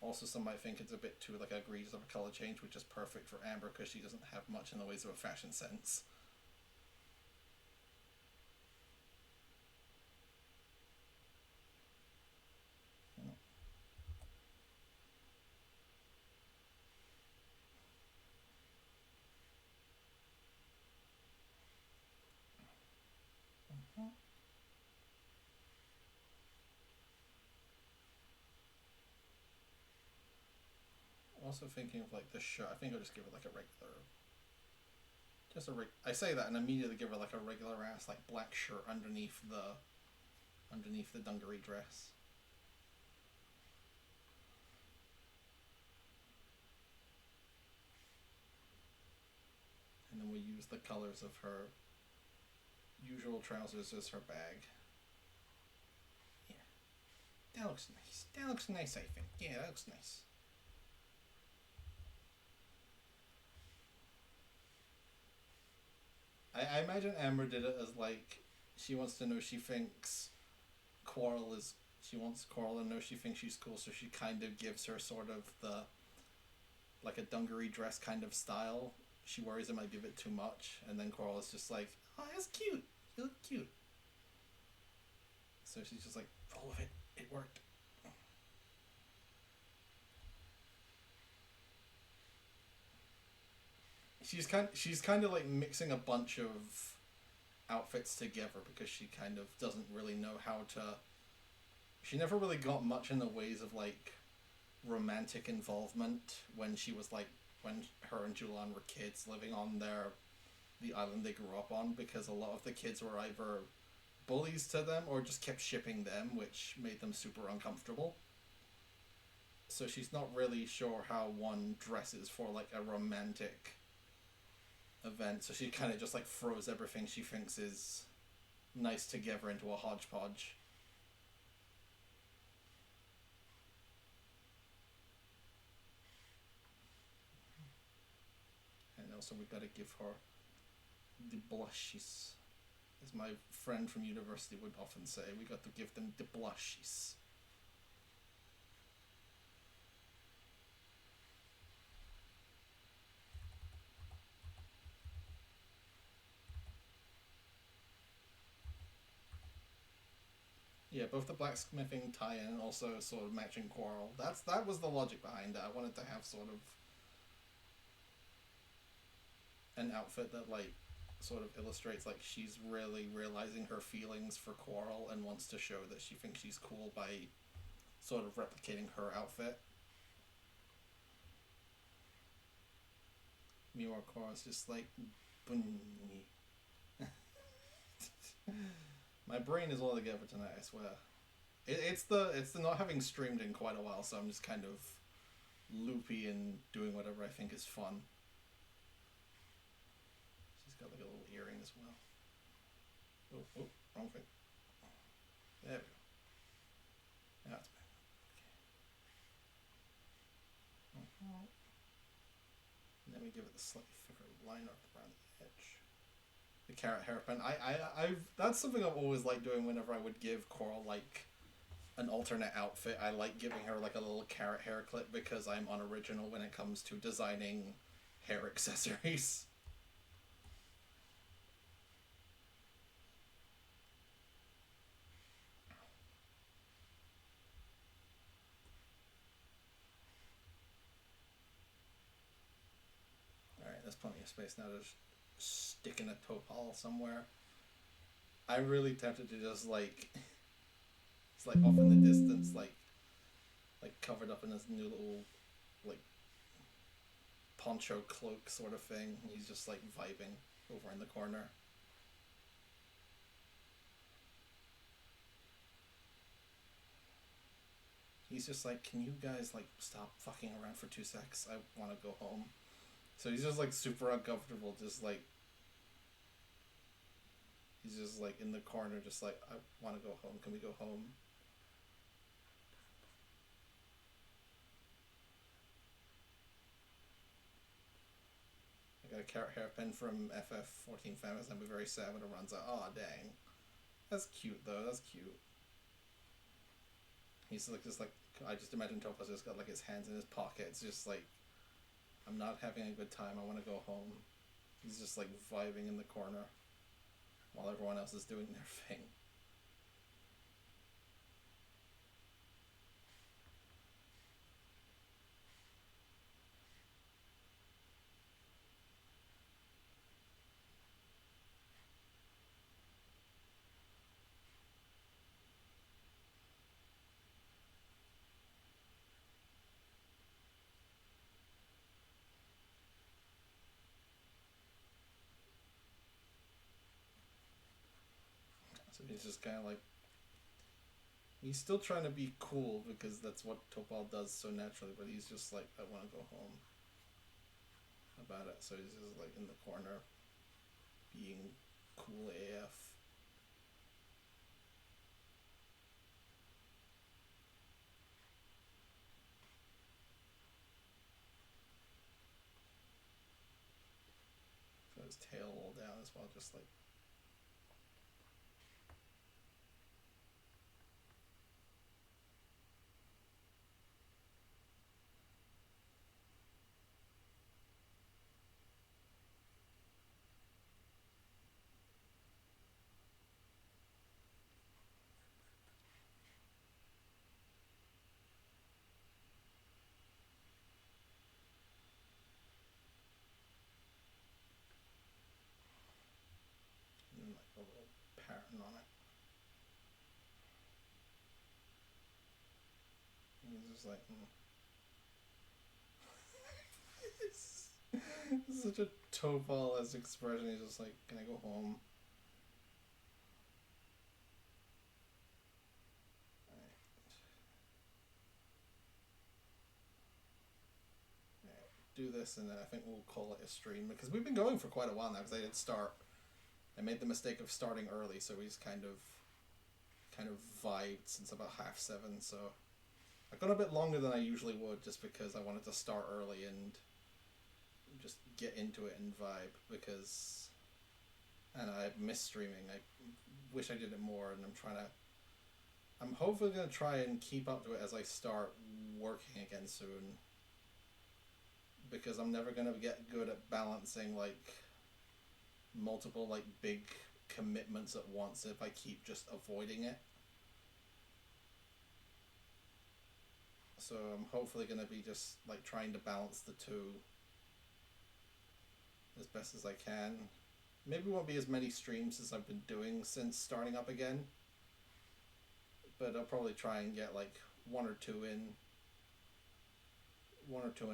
Also, some might think it's a bit too like egregious of a color change, which is perfect for Amber because she doesn't have much in the ways of a fashion sense. also thinking of like the shirt. I think I'll just give it like a regular. I say that and immediately give her like a regular ass like black shirt underneath the dungaree dress. And then we use the colors of her usual trousers as her bag. Yeah. That looks nice. That looks nice, I think. Yeah, that looks nice. I imagine Amber did it as like she wants to know she thinks Coral is she wants Coral to know she thinks she's cool, so she kind of gives her sort of the like a dungaree dress kind of style. She worries it might give it too much, and then Coral is just like, "Oh, that's cute. You look cute." So she's just like, "Roll with it. It worked." She's kind of like mixing a bunch of outfits together because she kind of doesn't really know how to. She never really got much in the ways of like romantic involvement when she was like when her and Julian were kids living on the island they grew up on, because a lot of the kids were either bullies to them or just kept shipping them, which made them super uncomfortable. So she's not really sure how one dresses for like a romantic event, so she kind of just like throws everything she thinks is nice together into a hodgepodge. And also we gotta give her the blushes, as my friend from university would often say. We got to give them the blushes. Yeah, both the blacksmithing tie-in and also sort of matching Quarrel. That was the logic behind it. I wanted to have sort of an outfit that like sort of illustrates like she's really realizing her feelings for Quarrel and wants to show that she thinks she's cool by sort of replicating her outfit. Meanwhile, Quarrel's just like, bunny. My brain is all together tonight, I swear. It's the not having streamed in quite a while, so I'm just kind of loopy and doing whatever I think is fun. She's got like a little earring as well. Oh, wrong thing. There we go. Now it's back. Okay. And then we give it the slightly thicker line around the edge. The carrot hairpin. I've that's something I've always liked doing whenever I would give Coral like an alternate outfit. I like giving her like a little carrot hair clip because I'm unoriginal when it comes to designing hair accessories. Alright, there's plenty of space now to just stick in a topal somewhere. I'm really tempted to just like it's like off in the distance, like covered up in this new little like poncho cloak sort of thing. He's just like vibing over in the corner. He's just like, can you guys like stop fucking around for 2 secs? I want to go home. So he's just like super uncomfortable, just like he's just like in the corner, just like, I want to go home. Can we go home? I got a carrot hairpin from FF14 Famous. I'll be very sad when it runs out. Aw, dang. That's cute though. That's cute. He's like just like I just imagine Topaz just got like his hands in his pockets, just like, I'm not having a good time. I want to go home. He's just like vibing in the corner while everyone else is doing their thing. He's just kind of like, he's still trying to be cool because that's what Topal does so naturally, but he's just like, I want to go home about it. So he's just like in the corner being cool AF. So his tail all down as well, just like. And like a little pattern on it. And he's just like, It's such a Topal-esque expression. He's just like, can I go home? Do this, and then I think we'll call it a stream, because we've been going for quite a while now, because I did start. I made the mistake of starting early, so he's kind of vibed since about 7:30, so I've gone a bit longer than I usually would, just because I wanted to start early and just get into it and vibe, because and I miss streaming. I wish I did it more, and I'm hopefully going to try and keep up to it as I start working again soon, because I'm never going to get good at balancing like multiple like big commitments at once if I keep just avoiding it. So I'm hopefully going to be just like trying to balance the two as best as I can. Maybe won't be as many streams as I've been doing since starting up again, but I'll probably try and get like one or two in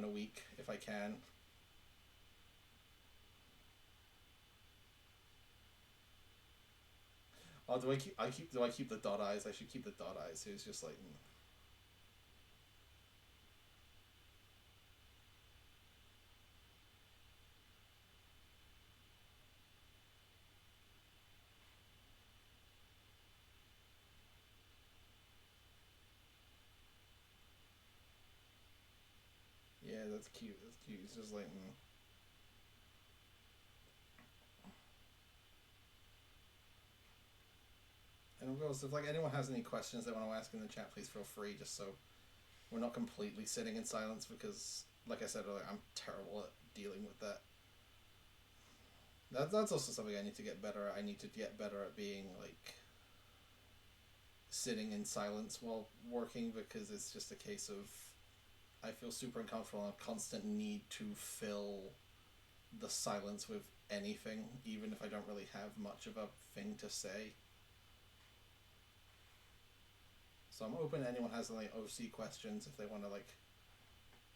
a week if I can. Oh, do I keep the dot eyes? I should keep the dot eyes. It's just like. Yeah, that's cute. That's cute. It's just like. And of course, if like anyone has any questions they want to ask in the chat, please feel free. Just so we're not completely sitting in silence, because, like I said earlier, I'm terrible at dealing with that. That's also something I need to get better at. I need to get better at being like sitting in silence while working, because it's just a case of I feel super uncomfortable and a constant need to fill the silence with anything, even if I don't really have much of a thing to say. So I'm open to anyone has any OC questions if they want to like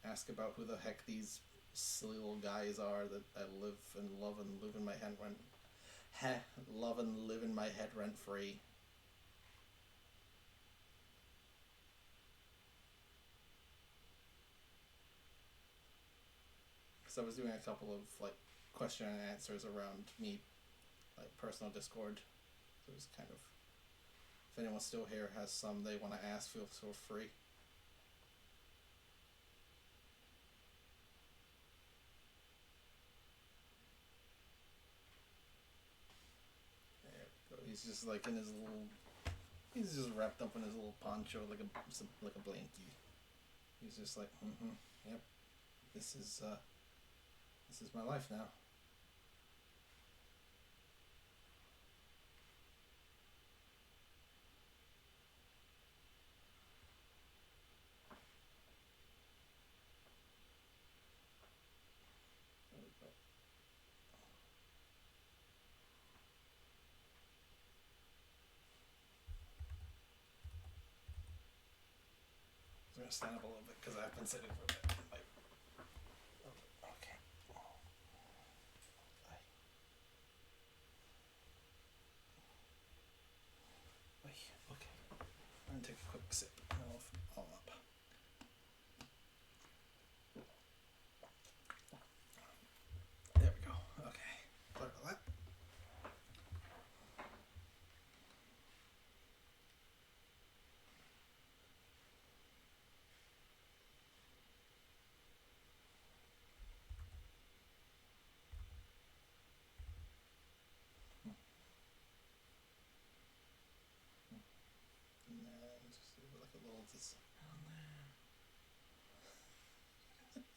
ask about who the heck these silly little guys are that I live and love and live in my head love and live in my head rent free. Because I was doing a couple of like question and answers around me, like personal Discord. So it was kind of, if anyone still here has some they want to ask, feel so free. There we go. He's just like in his little. He's just wrapped up in his little poncho like a blankie. He's just like, yep. This is my life now. I'm gonna stand up a little bit because I've been sitting for a bit. Okay.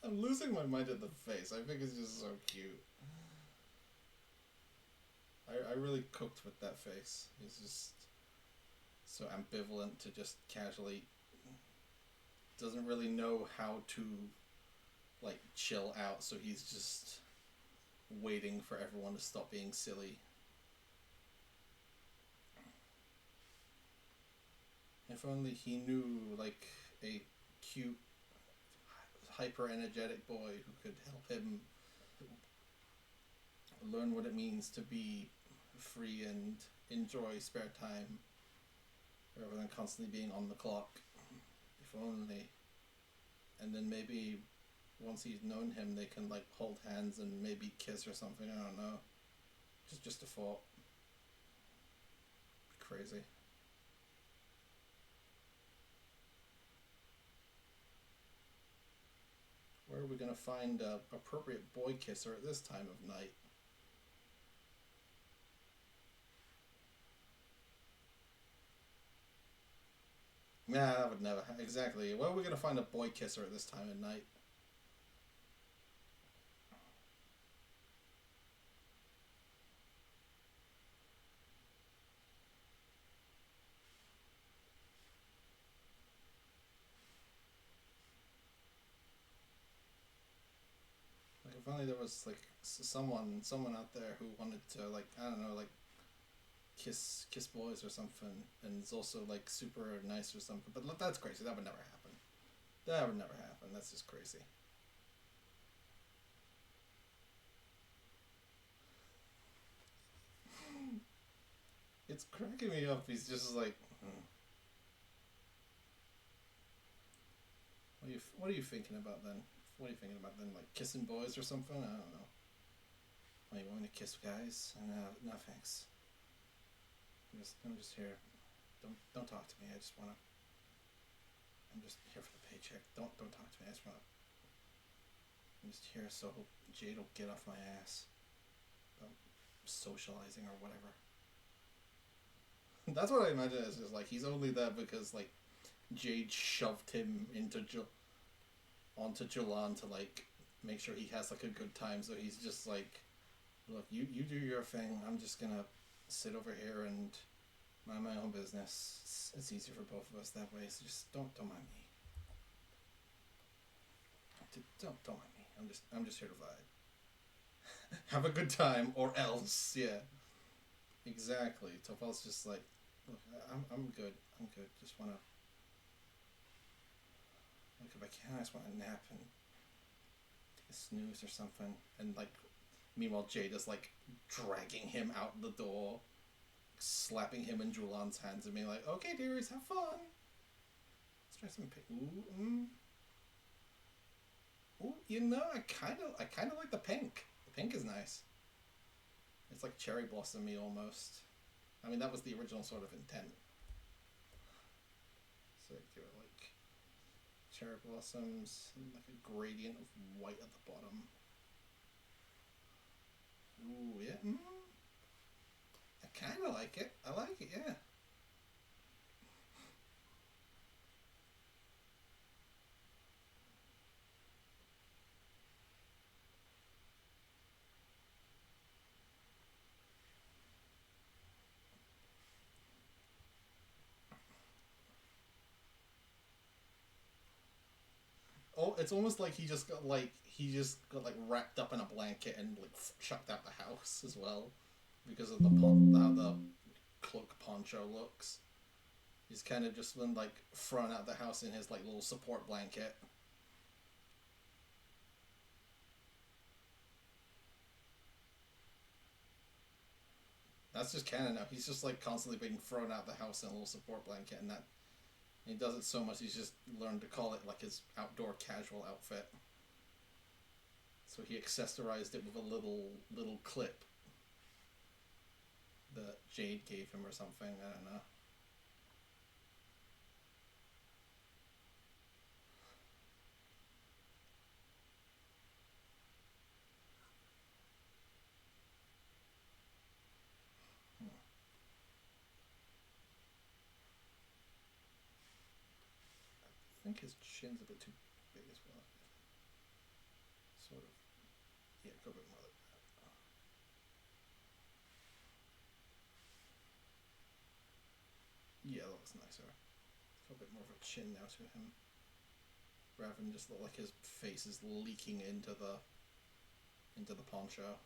I'm losing my mind at the face. I think it's just so cute. I really cooked with that face. He's just so ambivalent to just casually doesn't really know how to like chill out, so he's just waiting for everyone to stop being silly. If only he knew like a cute hyper energetic boy who could help him learn what it means to be free and enjoy spare time rather than constantly being on the clock. If only. And then maybe once he's known him, they can like hold hands and maybe kiss or something. I don't know. Just a thought. Crazy. Where are we gonna find a appropriate boy kisser at this time of night? Nah, that would never. Exactly. Where are we gonna find a boy kisser at this time of night? Like if only there was like someone out there who wanted to like I don't know like kiss boys or something, and it's also like super nice or something. But that's crazy. That would never happen. That would never happen. That's just crazy. It's cracking me up. He's just like, what are you thinking about then? What are you thinking about then? Like kissing boys or something? I don't know. Oh, you want me to kiss guys? No, thanks. I'm just here. Don't talk to me. I just wanna. I'm just here for the paycheck. Don't talk to me. I just wanna. I'm just here so Jade will get off my ass about socializing or whatever. That's what I imagine it's just like he's only there because like Jade shoved him onto Julan to like make sure he has like a good time. So he's just like, look, you do your thing. I'm just gonna sit over here and mind my own business. It's easier for both of us that way. So just don't mind me. Don't mind me. I'm just here to vibe. Have a good time or else. Yeah. Exactly. Topal's just like, look, I'm good. I'm good. Just wanna look if I can. I just want to nap and take a snooze or something. And like, meanwhile, Jade is like dragging him out the door, slapping him in Julan's hands, and being like, "Okay, dearies, have fun. Let's try some pink. Ooh, you know, I kind of like the pink. The pink is nice. It's like cherry blossomy almost. I mean, that was the original sort of intent. So give it like cherry blossoms and like a gradient of white at the bottom. Ooh, yeah. I kind of like it. I like it, yeah. Oh, it's almost like he just got wrapped up in a blanket and like chucked out the house as well, because of how the cloak poncho looks. He's kind of just been like thrown out the house in his like little support blanket. That's just canon now. He's just like constantly being thrown out the house in a little support blanket, and he does it so much he's just learned to call it like his outdoor casual outfit. So he accessorized it with a little clip that Jade gave him or something. I don't know. I think his chin's a bit too big as well. sort of, yeah, go a bit more like that. Yeah, that looks nicer. Got a bit more of a chin now to him, rather than just look like his face is leaking into the poncho.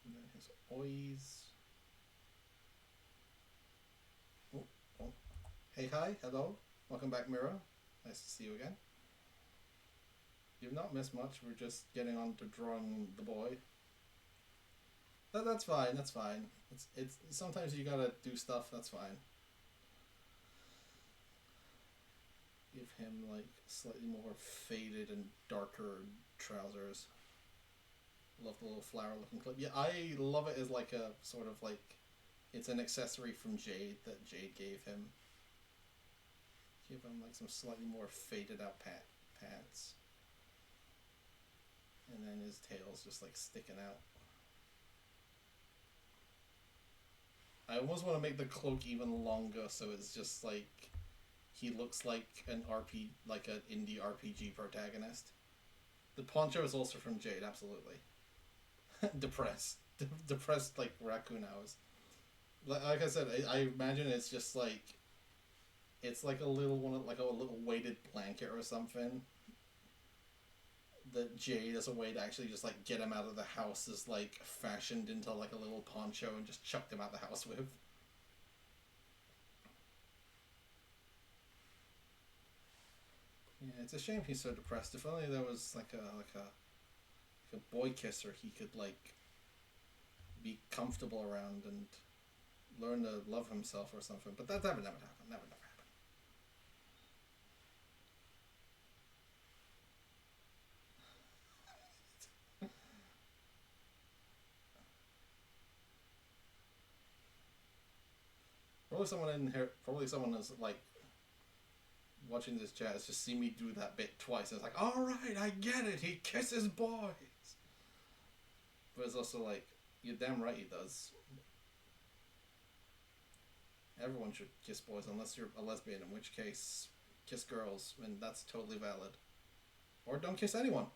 And then his eyes. Oh, oh. Hey, hi, hello, welcome back, Mira. Nice to see you again. You've not missed much. We're just getting on to drawing the boy. That's fine. That's fine. It's sometimes you gotta do stuff. That's fine. Give him like slightly more faded and darker trousers. Love the little flower looking clip. Yeah, I love it as like a sort of like it's an accessory from Jade that Jade gave him. Give him like some slightly more faded out pants. And then his tail's just like sticking out. I almost want to make the cloak even longer so it's just like he looks like an like an indie RPG protagonist. The poncho is also from Jade, absolutely. Depressed. Depressed like raccoon hours. Like I said, I imagine it's just like it's like a little one, like a little weighted blanket or something that Jade as a way to actually just like get him out of the house is like fashioned into like a little poncho and just chucked him out the house with. Yeah, it's a shame he's so depressed. If only there was like a boy kisser he could like be comfortable around and learn to love himself or something. But that never happened. Never happened. Probably someone in here. Probably someone is like watching this chat has just seen me do that bit twice. And it's like, all right, I get it. He kisses boys. But it's also like, you're damn right he does. Everyone should kiss boys unless you're a lesbian, in which case, kiss girls, and that's totally valid. Or don't kiss anyone.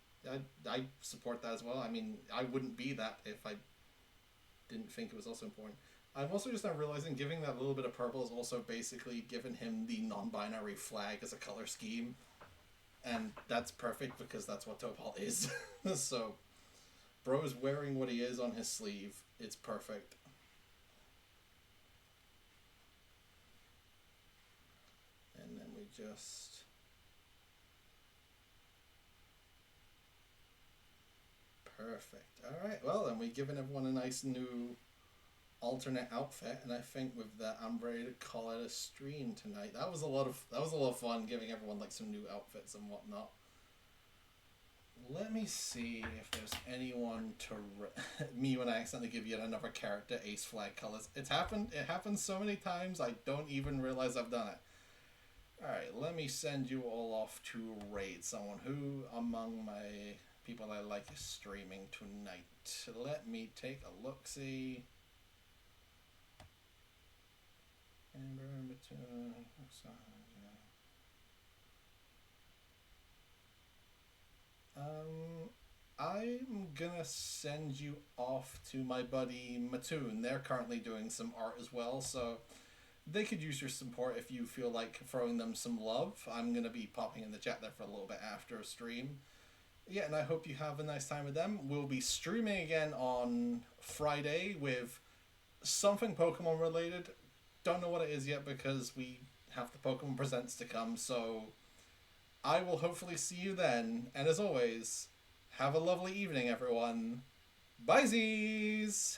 I support that as well. I mean, I wouldn't be that if I didn't think it was also important. I'm also just now realizing giving that little bit of purple is also basically giving him the non-binary flag as a color scheme. And that's perfect because that's what Topal is. So, bro is wearing what he is on his sleeve. It's perfect. And then we just... Perfect. Alright, well then we've given everyone a nice new alternate outfit, and I think with that I'm ready to call it a stream tonight. That was a lot of fun giving everyone like some new outfits and whatnot. Let me see if there's anyone to me when I accidentally give yet another character ace flag colors. It happens so many times I don't even realize I've done it. Alright, let me send you all off to raid someone. Who among my people I like is streaming tonight? Let me take a look-see. I'm gonna send you off to my buddy Mattoon. They're currently doing some art as well, so they could use your support if you feel like throwing them some love. I'm gonna be popping in the chat there for a little bit after a stream. Yeah, and I hope you have a nice time with them. We'll be streaming again on Friday with something Pokemon related. Don't know what it is yet because we have the Pokemon Presents to come, so I will hopefully see you then. And as always, have a lovely evening, everyone. Bye-sies!